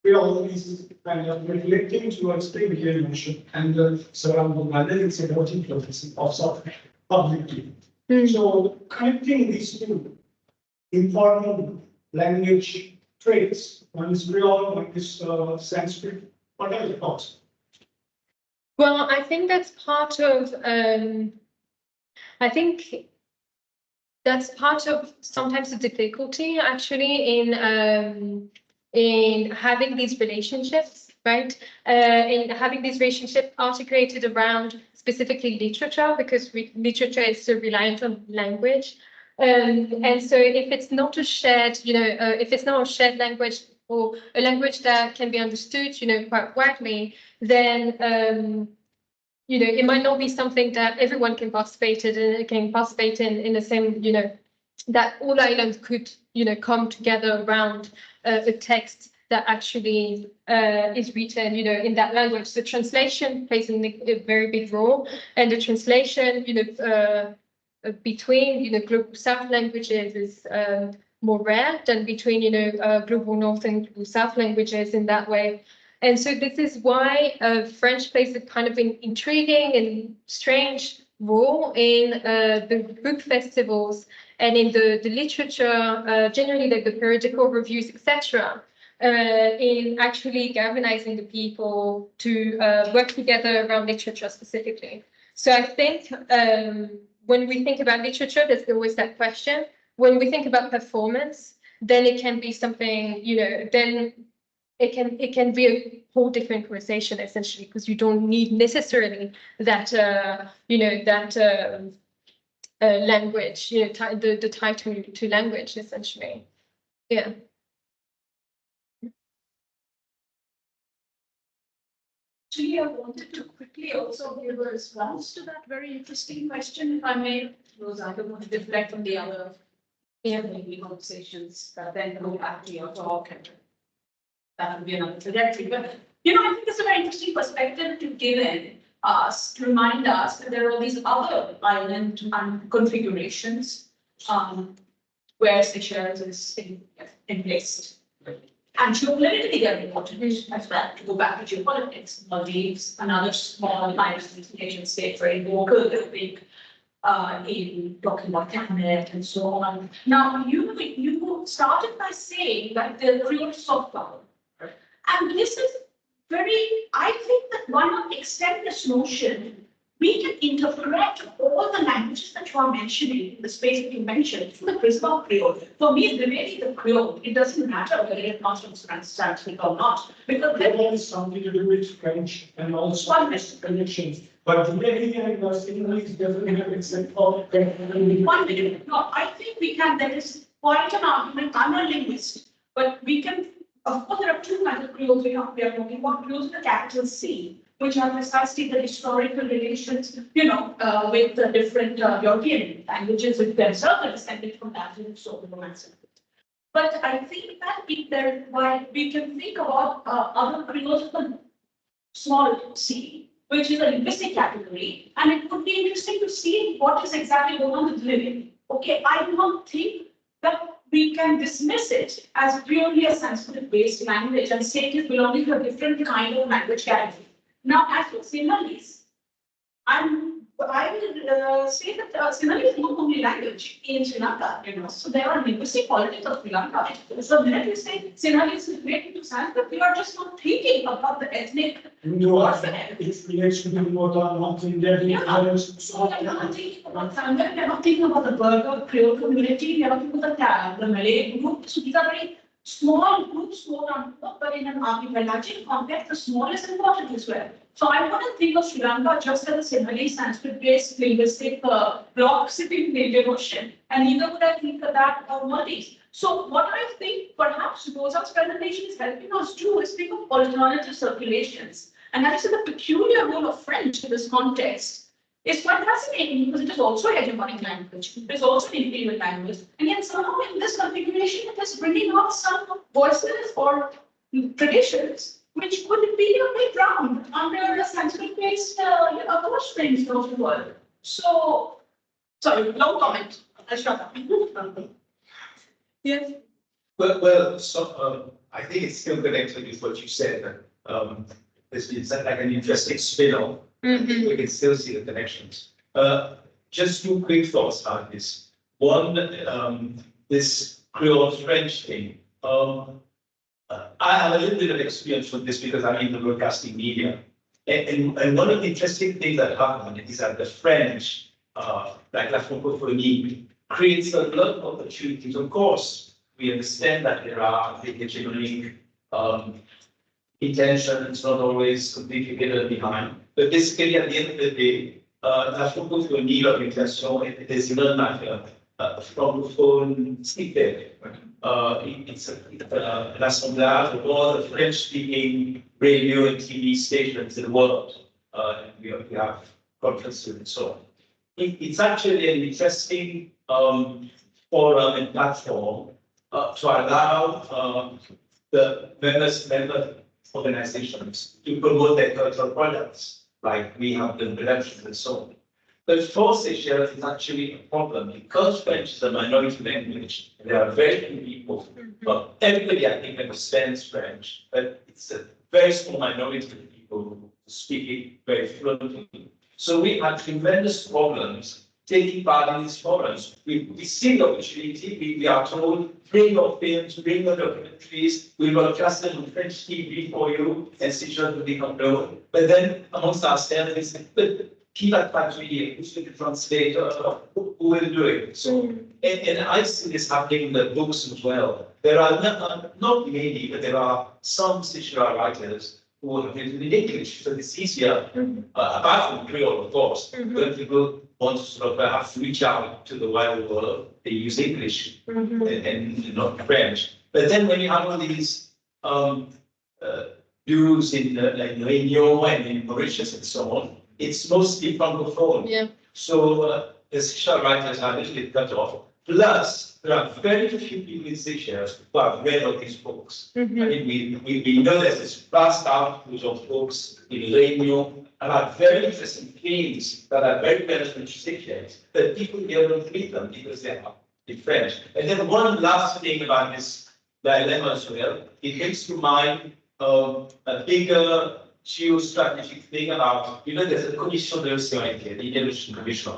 we always kind of reflecting towards the emotion and surrounding by that it's a multiplicity of sort of publicly. So connecting these two important language traits, one is Creole, one is Sanskrit. What are your thoughts? Well, I think that's part of sometimes the difficulty actually in having these relationships, right? In having these relationships articulated around specifically literature, because literature is so reliant on language. And so if it's not a shared, if it's not a shared language or a language that can be understood, quite widely, then, it might not be something that everyone can participate in the same, that all islands could, come together around a text that actually is written, in that language. The translation plays a very big role, and the translation, between, global south languages is more rare than between, global north and global south languages in that way. And so this is why French plays a kind of an intriguing and strange role in the book festivals and in the literature, generally like the periodical reviews, etc., in actually galvanizing the people to work together around literature specifically. So I think when we think about literature, there's always that question. When we think about performance, then it can be something, then it can be a whole different conversation essentially, because you don't need necessarily that language, the title to language essentially. Yeah. Actually, I wanted to quickly also give a response to that very interesting question, if I may. Because I don't want to deflect from the other conversations, but then go back to your talk, and that would be another trajectory. But I think it's a very interesting perspective to give us, to remind us that there are all these other island configurations where Seychelles is in place. And geopolitically, they're important as well. To go back to geopolitics, Maldives, another small island nation state, very local, big, in talking about cabinet and so on. Now, you started by saying that the Creole soft power, and this is I think that why not extend this notion? We can interpret all the languages that you are mentioning in the space that you mentioned through the prism of Creole. For me, it's really the Creole. It doesn't matter whether it comes from Sanskrit or not. Because that has something to do with French and also connections. But the English is definitely except for one minute. No, I think we can. There is quite an argument. I'm a linguist, but we can. Of course, there are two kinds of Creoles we are talking about. Creoles with a capital C, which are precisely the historical relations, with the different European languages which themselves are descended from that and so on. But I think that while we can think about other Creoles with a small c, which is a linguistic category, and it would be interesting to see what is exactly going on with living. Okay, I do not think that we can dismiss it as purely a Sanskrit-based language and say it is belonging to a different kind of language category. Now, as for Sinhalese, I will say that Sinhalese is not only language in Sri Lanka, so there are linguistic politics of Sri Lanka. So when you say Sinhalese is related to Sanskrit, you are just not thinking about the ethnic warfare. It's relation to what are not in their So you're not thinking about Sanskrit, you're not thinking about the Burger Creole community, you're not thinking about the Malay group. So these are very small groups, quote unquote, but in an archipelagic context, the small is important as well. So I wouldn't think of Sri Lanka just as a Sinhalese Sanskrit-based linguistic block sitting in the Indian Ocean, and neither would I think of that of Maldives. So what I think perhaps Rosa's presentation is helping us do is think of alternative circulations. And that is the peculiar role of French in this context. It's quite fascinating because it is also a hegemonic language. It is also an imperial language. And yet somehow in this configuration, it is bringing out some voices or traditions which could be a bit drowned under the Sanskrit-based approach to things of the world. So, sorry, long comment. I'll shut up. Yes. Well, so I think it's still connected with what you said. It's like an interesting spin-off. We can still see the connections. Just two quick thoughts on this. One, this Creole French thing. I have a little bit of experience with this because I'm in the broadcasting media. And one of the interesting things that happened is that the French, like La Francophonie, creates a lot of opportunities. Of course, we understand that there are the hegemonic intention, it's not always completely hidden behind. But basically, at the end of the day, la francophonie l'orientation is not like a francophone speaker. It's an assemblage of all the French-speaking radio and TV stations in the world. And we have conferences and so on. It's actually an interesting forum and platform to allow the member organizations to promote their cultural products, like we have the productions and so on. But for Seychelles, it's actually a problem because French is a minority language. And there are very few people, but everybody I think understands French, but it's a very small minority of people who speak it very fluently. So we have tremendous problems taking part in these forums. We see the opportunity, we are told, bring your films, bring your documentaries, we will just on French TV for you, and Seychelles will become known. But then amongst ourselves, we say, but qui va traduire, who's the translator, who will do it? So, and I see this happening in the books as well. There are not many, but there are some Seychelles writers who have written in English, so it's easier, apart from Creole, of course, when people want to sort of perhaps reach out to the wider world, they use English and not French. But then when you have all these bureaus in like Réunion and in Mauritius and so on, it's mostly francophone. Yeah. So the Seychelles writers are a little bit cut off. Plus, there are very few people in Seychelles who have read all these books. I mean, we know there's this vast output of books in Réunion about very interesting themes that are very relevant to Seychelles, but people here don't read them because they are in French. And then one last thing about this dilemma as well, it brings to mind a bigger geostrategic thing about, there's a Commission de l'Océan, the Indian Ocean Commission,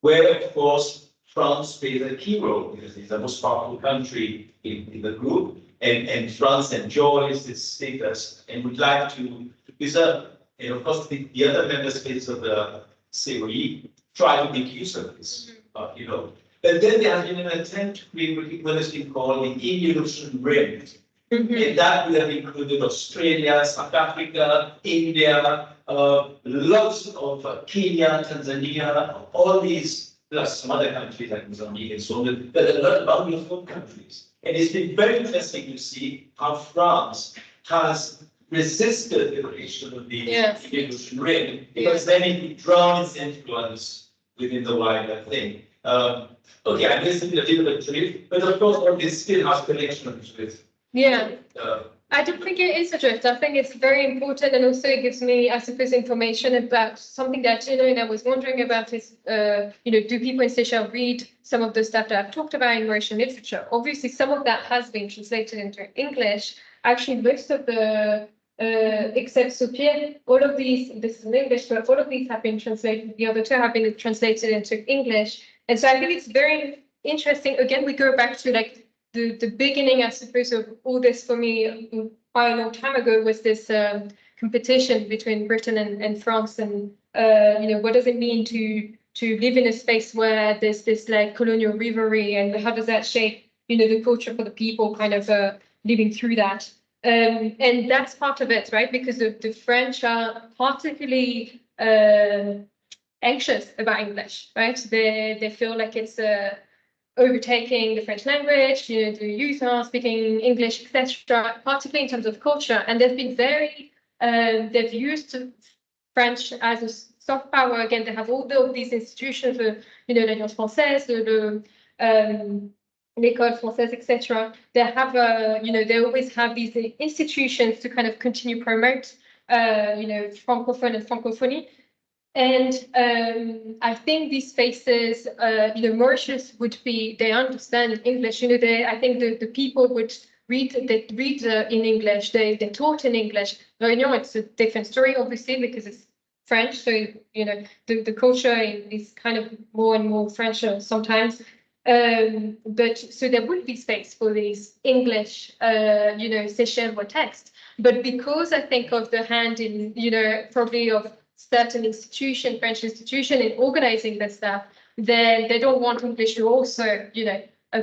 where, of course, France plays a key role because it's the most powerful country in the group, and France enjoys this status and would like to preserve. And of course, the other member states of the COE try to make use of this, But then there has been an attempt to create what has been called the Indian Ocean Rim. And that would have included Australia, South Africa, India, lots of Kenya, Tanzania, all these, plus some other countries like Mozambique and so on, but a lot of Anglophone countries. And it's been very interesting to see how France has resisted the creation of the Indian Ocean Rim, because then it would drown its influence within the wider thing. Okay, I missed a little bit drift, but of course, all this still has connections with. I don't think it is a drift. I think it's very important, and also it gives me, I suppose, information about something that and I was wondering about is, do people in Seychelles read some of the stuff that I've talked about in Mauritian literature? Obviously, some of that has been translated into English. Actually, most of the except Sophia, all of these, this is in English, but all of these have been translated. The other two have been translated into English, and so I think it's very interesting. Again, we go back to like. The beginning, I suppose, of all this for me quite a long time ago was this competition between Britain and France, and what does it mean to live in a space where there's this like colonial rivalry, and how does that shape the culture for the people kind of living through that, and that's part of it, right? Because the French are particularly anxious about English, right? They feel like it's overtaking the French language, the youth are speaking English, etc., particularly in terms of culture. And they've been they've used French as a soft power. Again, they have all these institutions, l'Alliance Française, l'École Française, etc. They have, they always have these institutions to kind of continue promote, Francophone and Francophonie. And I think these spaces, Mauritius would be, they understand English, I think the people would read in English, they taught in English. Réunion, it's a different story, obviously, because it's French. So, the culture is kind of more and more French sometimes. But so there would be space for these English, Seychelles text. But because I think of the hand in, probably of certain institution, French institution, in organizing this stuff, then they don't want English to also,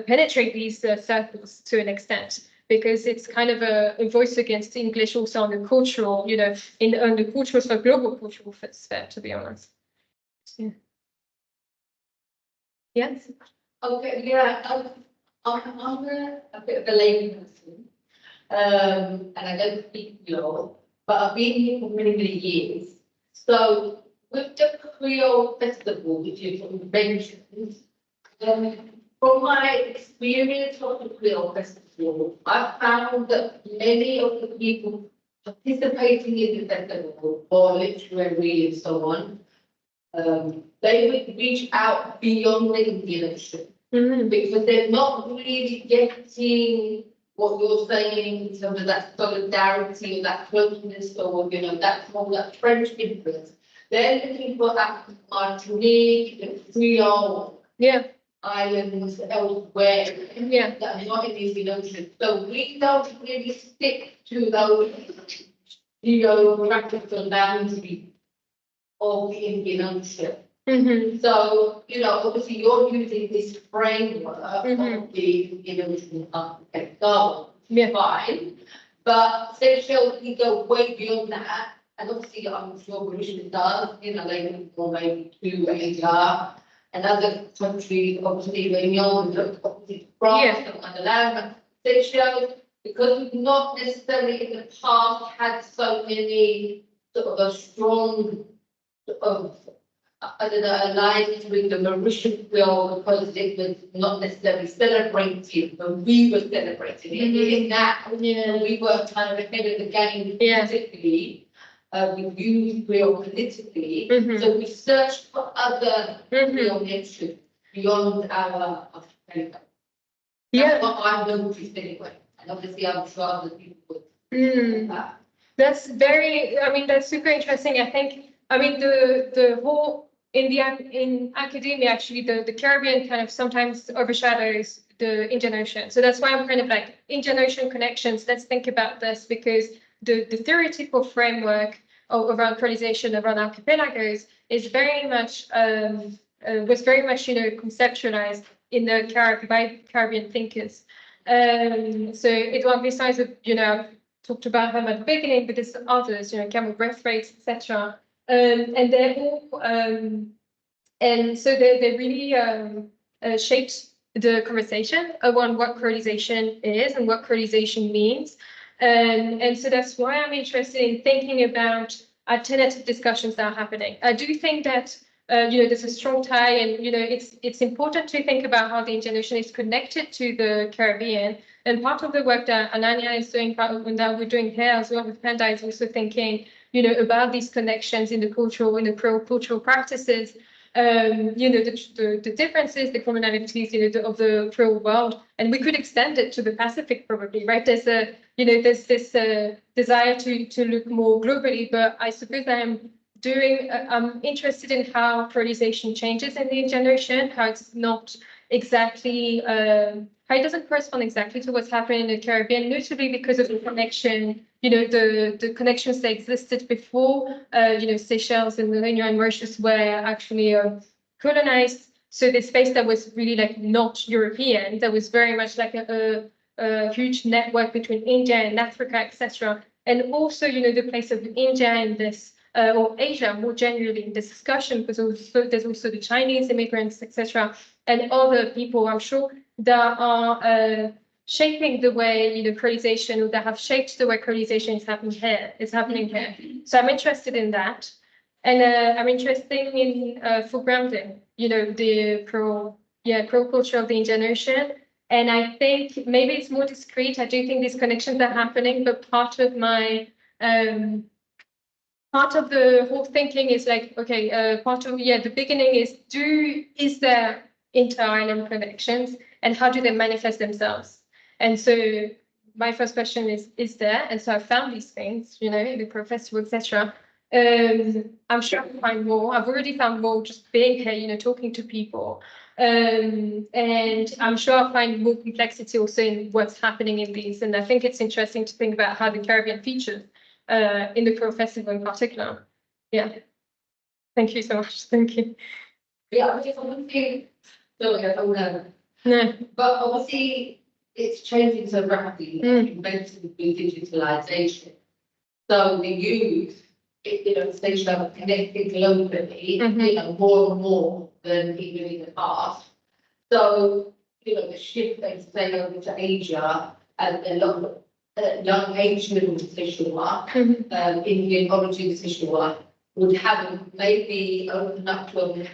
penetrate these circles to an extent. because it's kind of a voice against English also on the cultural, on the cultural, so global cultural sphere, to be honest. Yeah. Yes. Okay, yeah, I'm a bit of a lady person, and I don't speak Creole, but I've been here for many, many years. So with the Creole Festival, which you sort of mentioned, from my experience of the Creole Festival, I found that many of the people participating in the festival, or literary and so on, they would reach out beyond the Indian Ocean. Because they're not really getting what you're saying in terms of that solidarity or that closeness or, that more that French influence. They're looking for that Martinique, the Creole islands elsewhere that are not in the Indian Ocean. So we don't really stick to those geographical boundaries of the Indian Ocean. So, obviously you're using this framework of the Indian Ocean archipelago, fine. But Seychelles, we go way beyond that. And obviously, I'm sure Mauritius does, they will maybe to Asia and other countries, obviously, Réunion, obviously France and other land. But Seychelles, because we've not necessarily in the past had so many sort of a strong sort of alliance with the Mauritian Creole, because it was not necessarily celebrated, but we were celebrating it. In that, we were kind of ahead of the game politically. We used Creole politically, so we searched for other Creole nations beyond our archipelago. That's what I've noticed anyway, and obviously I'm sure other people would. That's that's super interesting. I think, the whole in academia, actually, the Caribbean kind of sometimes overshadows the Indian Ocean. So that's why I'm kind of like Indian Ocean connections. Let's think about this, because the theoretical framework around colonization, around archipelagos, is very much was very much conceptualized in the by Caribbean thinkers. So Edouard Glissant is talked about him at the beginning, but there's others, Camel Braithwaite, etc. And they're all, and so they really shaped the conversation around what colonization is and what colonization means. And so that's why I'm interested in thinking about alternative discussions that are happening. I do think that there's a strong tie, and it's important to think about how the Indian Ocean is connected to the Caribbean. And part of the work that Ananya is doing, and that we're doing here as well with Panda, is also thinking, about these connections in the Creole cultural practices. The differences, the commonalities, of the Creole world, and we could extend it to the Pacific probably, right? There's there's this desire to look more globally, but I suppose I'm interested in how colonization changes in the Indian Ocean, how it's not exactly, how it doesn't correspond exactly to what's happening in the Caribbean, notably because of the connection, the connections that existed before, Seychelles and the Réunion and Mauritius were actually colonized. So the space that was really like not European, that was very much like a huge network between India and Africa, etc. And also, the place of India in this, or Asia more generally in this discussion, because there's also the Chinese immigrants, etc. and other people, I'm sure, that are shaping the way colonization, or that have shaped the way colonization is happening here. So I'm interested in that, and I'm interested in foregrounding, the Creole culture of the Indian Ocean. And I think maybe it's more discrete. I do think these connections are happening, but part of my part of the whole thinking is like, okay, part of the beginning is there inter-island connections, and how do they manifest themselves? And so my first question is there? And so I found these things, the professor, etc. I'm sure I'll find more. I've already found more just being here, talking to people. And I'm sure I'll find more complexity also in what's happening in these. And I think it's interesting to think about how the Caribbean features in the Creole Festival in particular. Yeah. Thank you so much. Thank you. Yeah, I just want to say, sorry, I don't know. No. But obviously, it's changing so rapidly, you mentioned with digitalisation. So the youth, Seychelles connected globally, more and more than even in the past. So, the shift they say over to Asia and a lot of young Asian Seychelles, Indian origin Seychelles would have maybe opened up to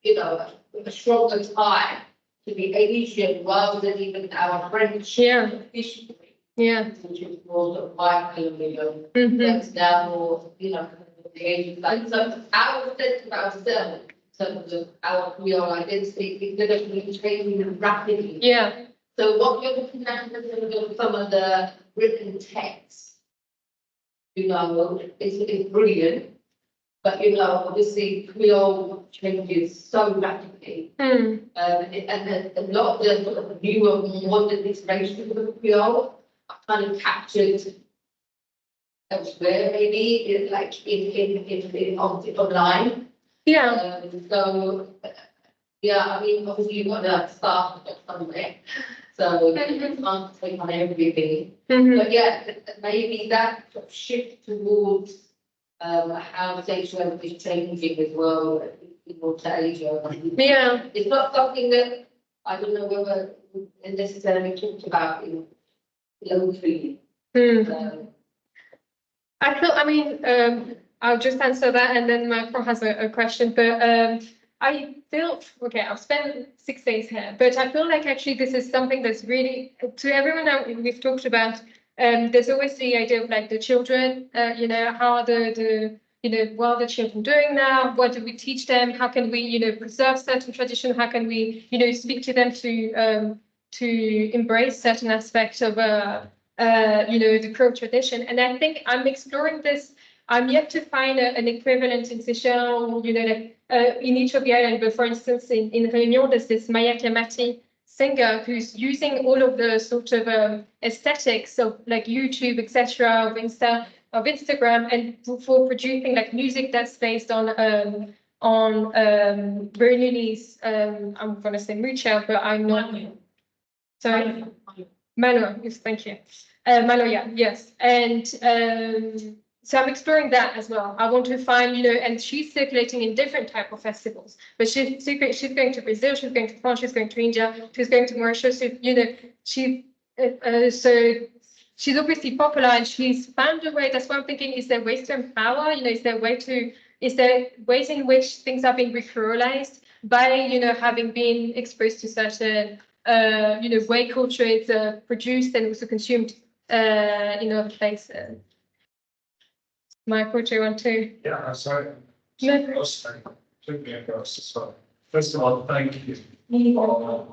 a stronger tie to the Asian rather than even our French history. Yeah. Which is more sort of white colonial, that's now more, the Asian side. So our sense of ourselves, in terms of our Creole identity, is going to be changing rapidly. Yeah. So what you're looking at in some of the written texts, is brilliant. But obviously Creole changes so rapidly. And a lot of the sort of newer, modern iterations of Creole are kind of captured elsewhere, maybe like in online. Yeah. So I mean, obviously you've got to start somewhere. So you can't take on everything. But yeah, maybe that sort of shift towards how Seychelles is changing as well to Asia. Yeah, it's not something that I don't know whether necessarily talked about in locally. I mean, I'll just answer that, and then Macron has a question. But I feel I've spent 6 days here, but I feel like actually this is something that's really to everyone that we've talked about. There's always the idea of like the children, how what are the children doing now? What do we teach them? How can we, preserve certain tradition? How can we, speak to them to embrace certain aspects of, the Creole tradition? And I think I'm exploring this. I'm yet to find an equivalent in Seychelles, in each of the islands. But for instance, in Réunion, there's this Maya Kamati singer who's using all of the sort of aesthetics of like YouTube, etc., of Instagram, and for producing like music that's based on Bernini's I'm gonna say Mucha, but I'm not. Sorry, Malo. Yes, thank you. Malo, yeah, yes, and so I'm exploring that as well. I want to find, and she's circulating in different type of festivals, but she's going to Brazil, she's going to France, she's going to India, she's going to Mauritius. So she's obviously popular, and she's found a way. That's why I'm thinking: is there ways to empower? Is there ways in which things are being recreolized by, having been exposed to certain, way culture is produced and also consumed in other places. Michael, do you want to? Yeah, sorry. No. As well. First of all, thank you for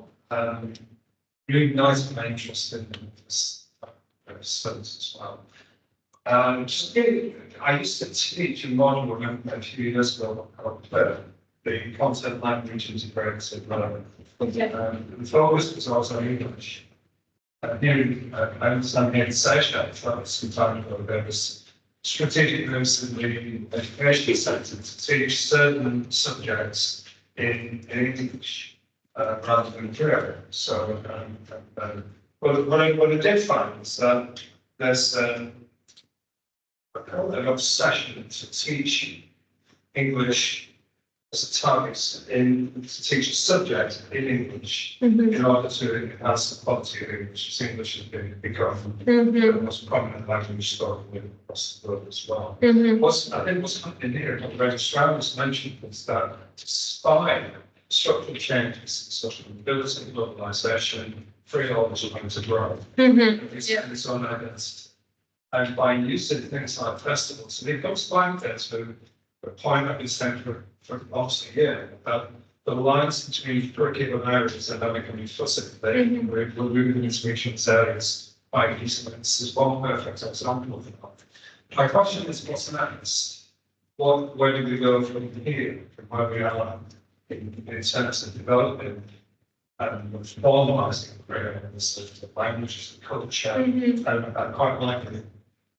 really nice and interesting studies as well. I used to teach a module a few years ago called the content language integrated learning. The focus was also English. I understand here in Seychelles, that was some time ago, there was strategic moves in the education sector to teach certain subjects in English rather than Creole. So, what I did find is that there's an obsession to teach English as a target to teach a subject in English in order to enhance the quality of English. English has become the most prominent language spoken across the world as well. I think what's happening here, what Registrar was mentioned, is that despite structural changes, social mobility, globalisation, Creole is going to grow. Its own identity. And by using things like festivals, and it goes back there to the point I've been saying for almost a year, about the lines between curriculum areas are now becoming fuzzy. We're moving into regions areas by using this is one perfect example of that. My question is, what's next? Where do we go from here, from where we are in terms of developing and formalising the languages, the culture, and I quite like it.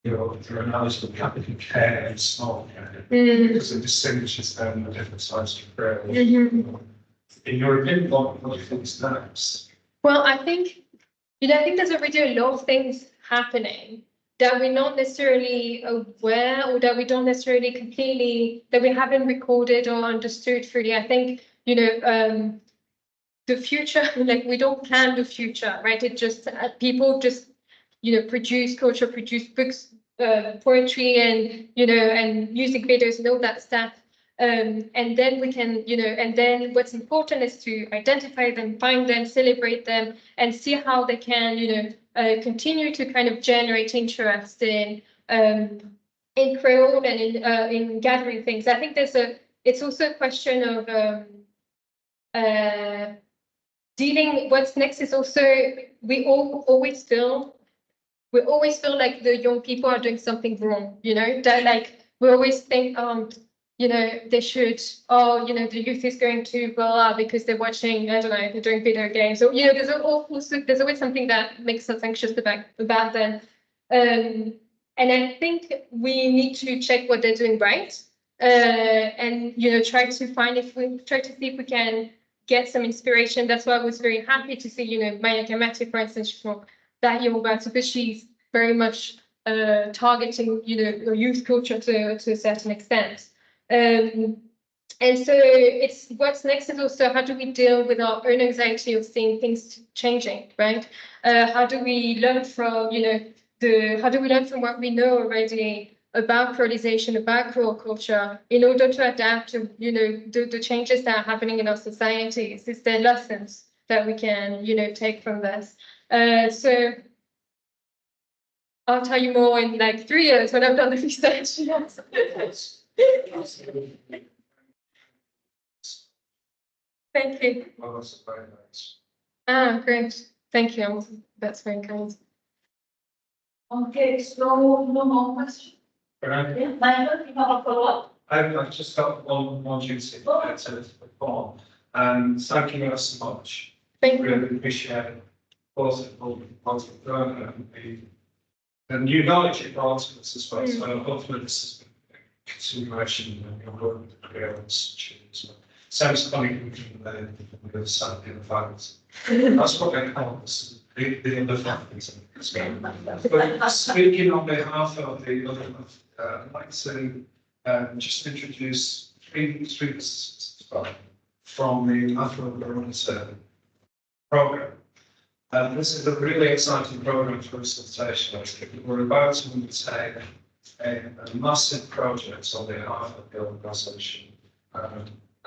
Your analogy of capital K and small K, because it distinguishes them the different sides of Creole. In your opinion, what do you think is next? Well, I think I think there's already a lot of things happening that we're not necessarily aware, or that we don't necessarily completely, that we haven't recorded or understood fully. I think, the future, like we don't plan the future, right? It just, people just, produce culture, produce books, poetry, and, and music videos and all that stuff. And then we can, and then what's important is to identify them, find them, celebrate them, and see how they can, continue to kind of generate interest in Creole and in gathering things. I think it's also a question of dealing. What's next is also we always feel like the young people are doing something wrong. That like we always think they should, the youth is going to blah because they're watching, I don't know, they're doing video games. So, there's always something that makes us anxious about them. And I think we need to check what they're doing right. And, try to see if we can get some inspiration. That's why I was very happy to see, Maya Kamati, for instance, from that Yoruba, because she's very much targeting, youth culture to a certain extent. And so it's what's next is also how do we deal with our own anxiety of seeing things changing, right? How do we learn from, what we know already about creolization, about Creole culture, in order to adapt to, the changes that are happening in our societies? Is there lessons that we can, take from this? So I'll tell you more in like 3 years when I've done the research. Yes. Thank you. Well, that's very nice. Great. Thank you. That's very kind. Okay, so no more questions. Right. Michael, you have a follow-up? I've just got one duty to perform, and thank you ever so much. Thank you. Really appreciate both of the new knowledge it brought to us as well. So hopefully this is a continuation of your work with the Creole Institute. Sounds funny with the other side of the facts. That's what I call this, the other factors. But speaking on behalf of the other, I'd like to just introduce three businesses from the Afro-Barometer program. This is a really exciting program for us at Seychelles. We're about to undertake a massive project on behalf of the organisation.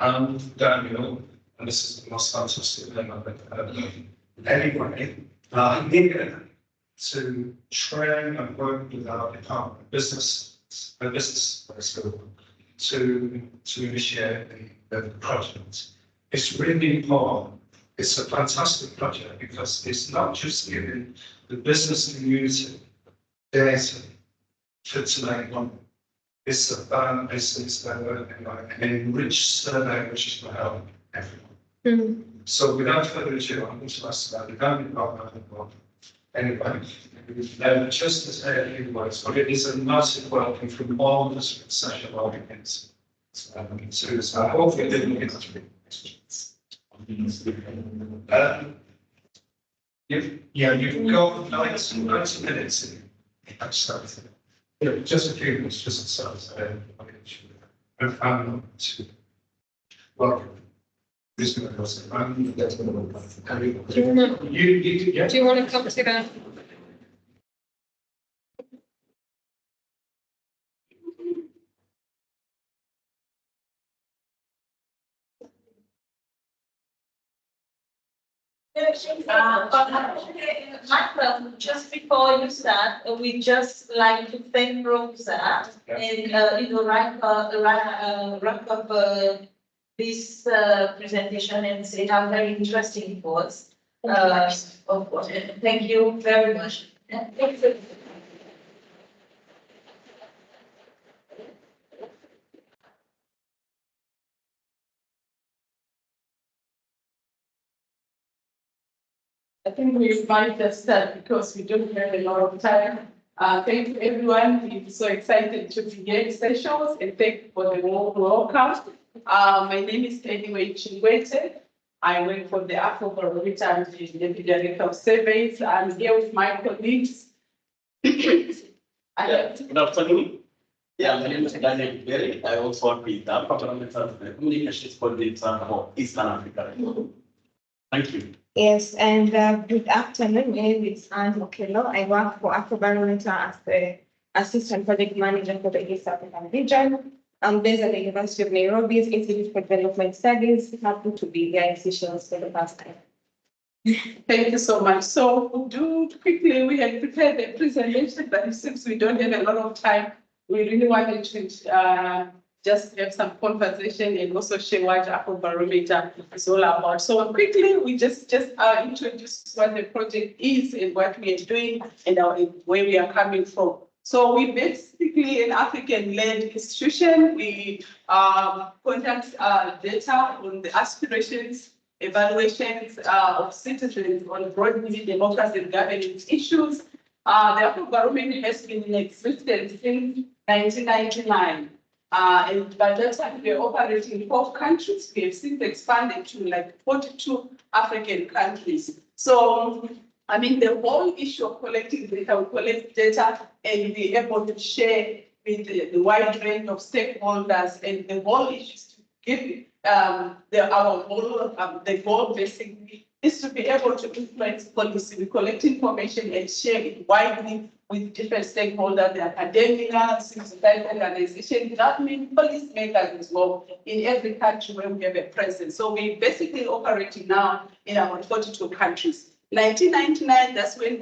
And Daniel, and this is the most fantastic thing I've ever heard of. Anyway, I'm here to train and work with our department, business school, to initiate the project. It's really important. It's a fantastic project because it's not just giving the business community data to make money. It's an enriched survey which is going to help everyone. So without further ado, I'm going to ask about the government department. Anyway, just to say a few words, but it is a massive welcome from all of us with Seychelles audience. So I hope we didn't get to questions. You've got 90 minutes. I'm sorry. Just a few minutes, just to start. I'm to welcome. This is going to Do you want to come to that? Michael, just before you start, we just like to thank Rosa and wrap up this presentation and say how very interesting it was. Of course, thank you very much. I think we might just start because we don't have a lot of time. Thank you, everyone. We're so excited to be here in Seychelles and thank you for the warm welcome. My name is Anyway Chingwete. I work for the Afrobarometer and the Epidemic Surveys. I'm here with my colleagues. Good afternoon. Yeah, my name is Daniel Berry. I also work with the Afrobarometer Communications Coordinator for Eastern Africa. Thank you. Yes, and good afternoon. My name is Anne Mokelo. I work for Afrobarometer as the Assistant Project Manager for the East African region. I'm based at the University of Nairobi's Institute for Development Studies. Happy to be here in Seychelles for the first time. Thank you so much. So we had prepared a presentation, but since we don't have a lot of time, we really wanted to just have some conversation and also share what Afrobarometer is all about. So quickly, we just introduce what the project is and what we are doing and where we are coming from. So we basically an African-led institution. We conduct data on the aspirations, evaluations of citizens on broadly democracy and governance issues. The Afrobarometer has been in existence since 1999. And by that time, we are operating in 4 countries. We have since expanded to like 42 African countries. So I mean, the whole issue of collecting data, we collect data and be able to share with the wide range of stakeholders, and the whole issue is to give the goal basically is to be able to influence policy. We collect information and share it widely with different stakeholders, the academia, civil society organizations, government, policymakers as well, in every country where we have a presence. So we basically operating now in about 42 countries. 1999, that's when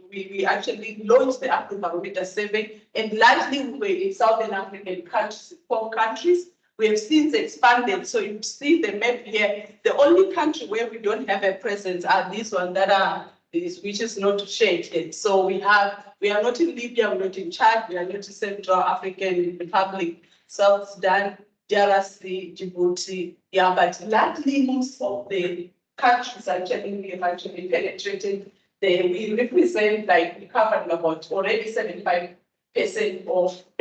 we actually launched the Afrobarometer survey, and largely we were in Southern African countries, 4 countries. We have since expanded. So you see the map here. The only country where we don't have a presence are these ones that are which is not shared yet. So we are not in Libya, we're not in Chad, we are not in Central African Republic, South Sudan, DRC, Djibouti. Yeah, but largely most of the countries actually we have actually penetrated. We represent, like, we covered about already 75%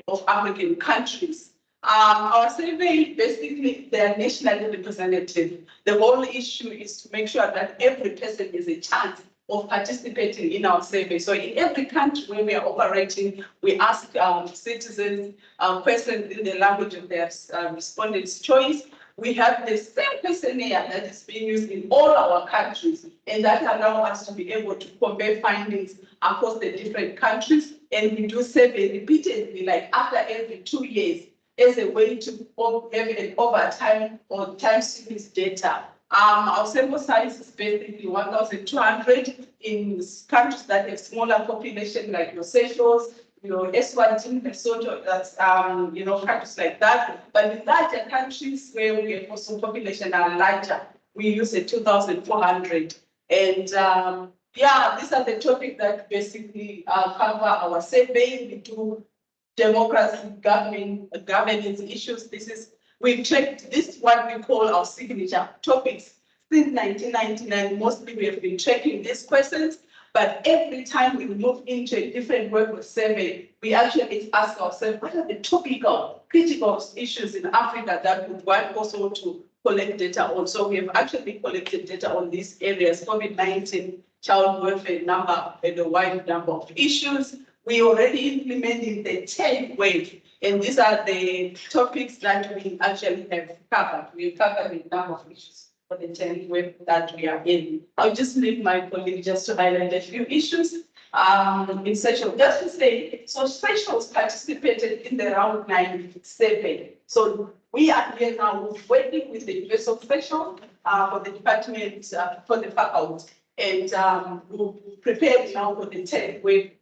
of African countries. Our survey, basically, they are nationally representative. The whole issue is to make sure that every person has a chance of participating in our survey. So in every country where we are operating, we ask citizens questions in the language of their respondents' choice. We have the same questionnaire that is being used in all our countries, and that allows us to be able to compare findings across the different countries. And we do survey repeatedly, like after every 2 years, as a way to have an overtime or time series data. Our sample size is basically 1,200 in countries that have smaller population, like your Seychelles, Eswatini, Lesotho, that's, countries like that. But in larger countries where we have also population are larger, we use a 2,400. And these are the topics that basically cover our survey. We do democracy, governance issues. We've checked this, what we call our signature topics. Since 1999, mostly we have been checking these questions, but every time we move into a different work survey, we actually ask ourselves, what are the topical, critical issues in Africa that would want also to collect data on? So we have actually collected data on these areas, COVID-19, child welfare number, and a wide number of issues. We already implemented the 10th wave, and these are the topics that we actually have covered. We've covered a number of issues for the 10th wave that we are in. I'll just leave my colleague just to highlight a few issues in Seychelles. Just to say, so Seychelles participated in the round 9 survey. So we are here now working with the University of Seychelles for the department, for the faculty, and we'll prepare now for the 10th wave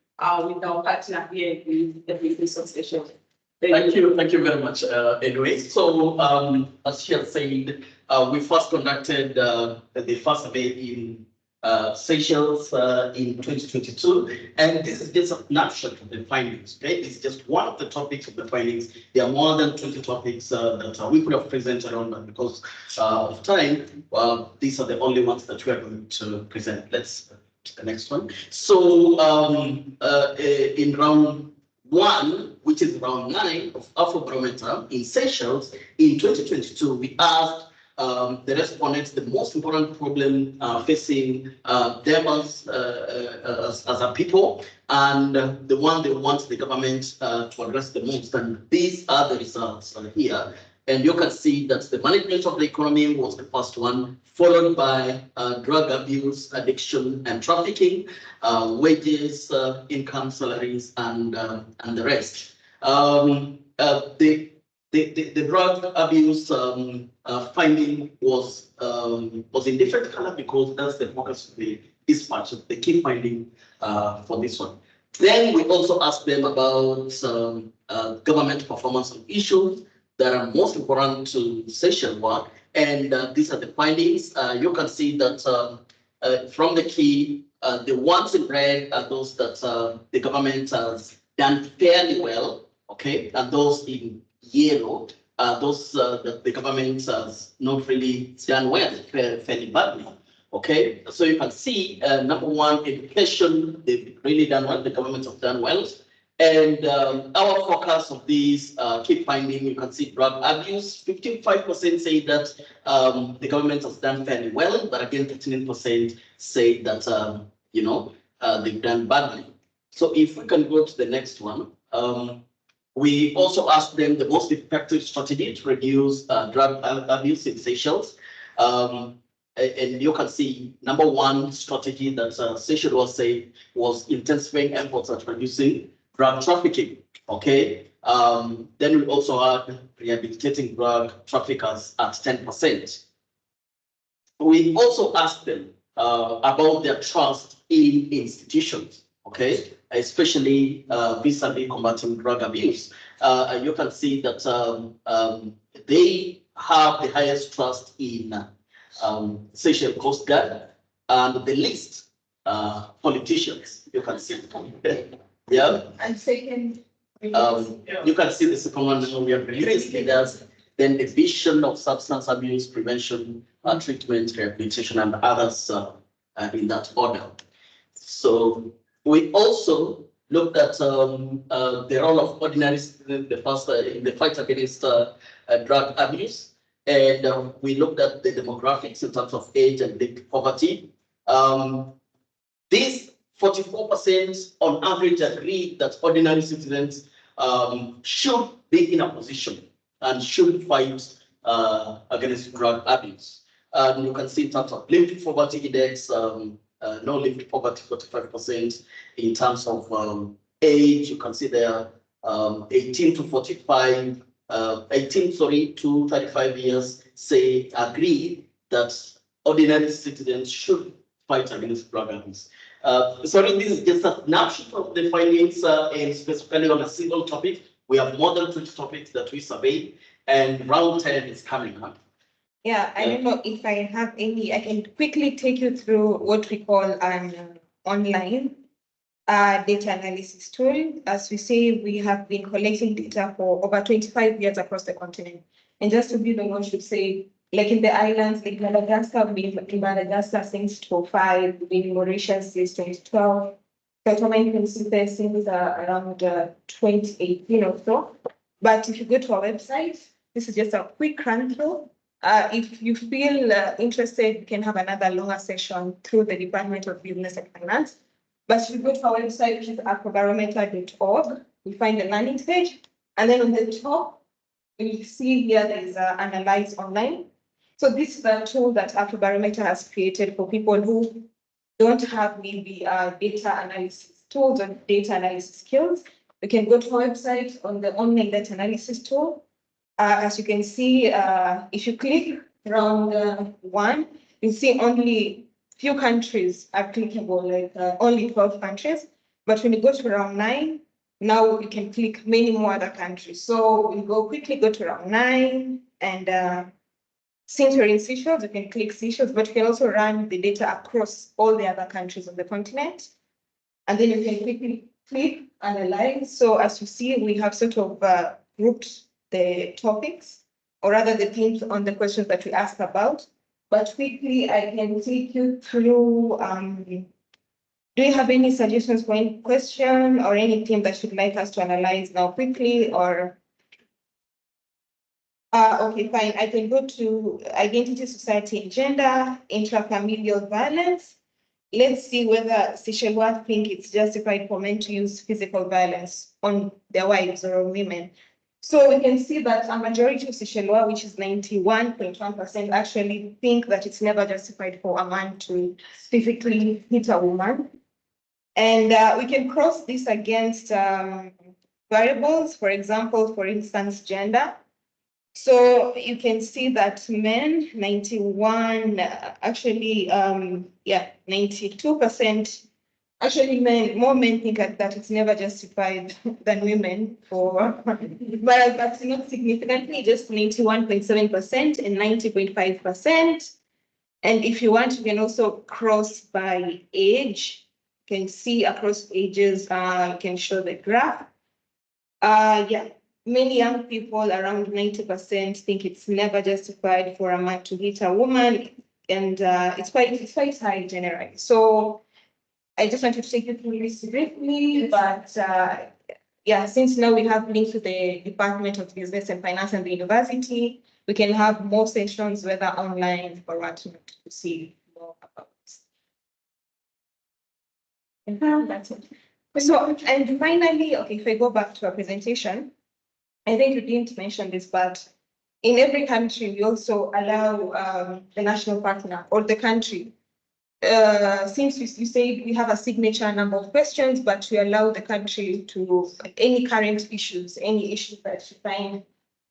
with our partner here in the University of Seychelles. Thank you very much. Anyway, so as she had said, we first conducted the first survey in Seychelles in 2022, and this is just a snapshot of the findings. Okay, it's just one of the topics of the findings. There are more than 20 topics that we could have presented on, but because of time, these are the only ones that we are going to present. Let's the next one. So in round 1, which is round 9 of Afrobarometer in Seychelles in 2022, we asked the respondents the most important problem facing them as a people, and the one they want the government to address the most. And these are the results here. And you can see that the management of the economy was the first one, followed by drug abuse, addiction, and trafficking, wages, income, salaries, and the rest. The drug abuse finding was in different color because that's the focus of this part of the key finding for this one. Then we also asked them about government performance on issues that are most important to Seychelles work, and these are the findings. You can see that from the key, the ones in red are those that the government has done fairly well, okay, and those in yellow are those that the government has not really done well, fairly badly. Okay, so you can see number one, education, they've really done well, the government has done well. And our focus of these key finding, you can see drug abuse, 55% say that the government has done fairly well, but again, 13% say that, they've done badly. So if we can go to the next one, we also asked them the most effective strategy to reduce drug abuse in Seychelles. And you can see number one strategy that Seychelles was saying was intensifying efforts at reducing drug trafficking. Okay. Then we also had rehabilitating drug traffickers at 10%. We also asked them about their trust in institutions. Okay, especially vis-a-vis combating drug abuse. You can see that they have the highest trust in Seychelles Coast Guard and the least politicians. You can see. Yeah. And second, you can see the second one. We have religious leaders, then the vision of substance abuse prevention, treatment, rehabilitation, and others in that order. So we also looked at the role of ordinary citizens in the fight against drug abuse, and we looked at the demographics in terms of age and poverty. These 44% on average agree that ordinary citizens should be in a position and should fight against drug abuse. And you can see in terms of lived poverty index, no lived poverty 45%. In terms of age, you can see there 18 to 35 years say agree that ordinary citizens should fight against drug abuse. Sorry, this is just a snapshot of the findings and specifically on a single topic. We have more than 20 topics that we surveyed, and round 10 is coming up. Yeah, I don't know if I have any, I can quickly take you through what we call an online data analysis tool. As we say, we have been collecting data for over 25 years across the continent. And just to give them, I should say, like in the islands, like Madagascar, we've been in Madagascar since 2005, we've been in Mauritius since 2012. Settlement Principe since around 2018 or so. But if you go to our website, this is just a quick run through. If you feel interested, you can have another longer session through the Department of Business and Finance. But if you go to our website, which is afrobarometer.org, we find the landing page. And then on the top, you'll see here there is Analyze Online. So this is a tool that Afrobarometer has created for people who don't have maybe data analysis tools or data analysis skills. You can go to our website on the online data analysis tool. As you can see, if you click round 1, you see only few countries are clickable, like only 12 countries. But when you go to round 9, now you can click many more other countries. So we quickly go to round 9, and since you're in Seychelles, you can click Seychelles, but you can also run the data across all the other countries on the continent. And then you can quickly click Analyze. So as you see, we have sort of grouped the topics, or rather the themes on the questions that we asked about. But quickly, I can take you through, do you have any suggestions for any question or any theme that you'd like us to analyze now quickly, or? Okay, fine. I can go to identity, society, and gender, intrafamilial violence. Let's see whether Seychelles think it's justified for men to use physical violence on their wives or on women. So we can see that a majority of Seychelles, which is 91.1%, actually think that it's never justified for a man to physically hit a woman. And we can cross this against variables, for example, for instance, gender. So you can see that men, 91, actually, 92%, actually more men think that it's never justified than women for, but not significantly, just 91.7% and 90.5%. And if you want, you can also cross by age. You can see across ages, you can show the graph. Many young people, around 90%, think it's never justified for a man to hit a woman, and it's quite high generally. So I just wanted to take you through this briefly, but since now we have links to the Department of Business and Finance and the university, we can have more sessions, whether online or whatnot, to see more about this. And that's it. So, and finally, okay, if I go back to our presentation, I think you didn't mention this, but in every country, we also allow the national partner or the country. Since you say we have a signature number of questions, but we allow the country to any current issues, any issues that you find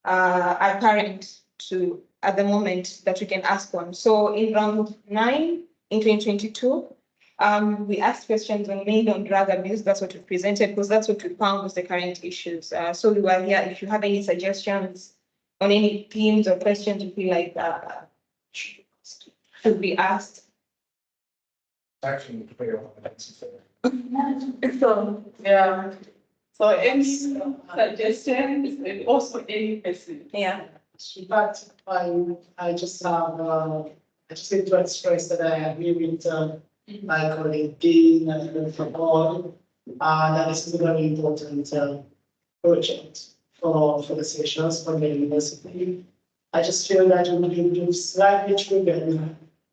are current to at the moment that we can ask on. So in round 9 in 2022, we asked questions mainly on drug abuse. That's what we presented because that's what we found was the current issues. So we were here. If you have any suggestions on any themes or questions you feel like should be asked. Actually, Creole. So, yeah. So any suggestions and also any person. Yeah. But I just need to express that I agree with my colleague Dean and from all, that this is a very important project for the Seychelles, for the university. I just feel that we need to slightly trigger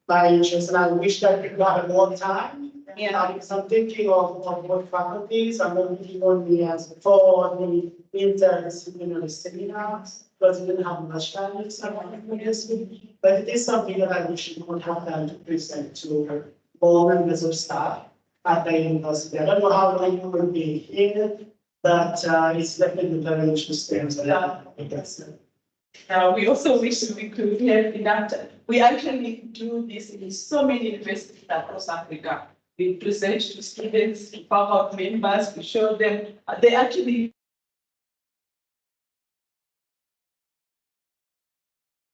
my interest, and I wish that we had more time. Yeah. Because I'm thinking of what faculties, I'm not thinking only as for the interdisciplinary seminars, because we didn't have much time with someone previously. But it is something that I wish we could have time to present to all members of staff at the university. I don't know how long you will be here, but it's definitely very interesting. We also wish to include here in that we actually do this in so many universities across Africa. We present to students, to power members, we show them they actually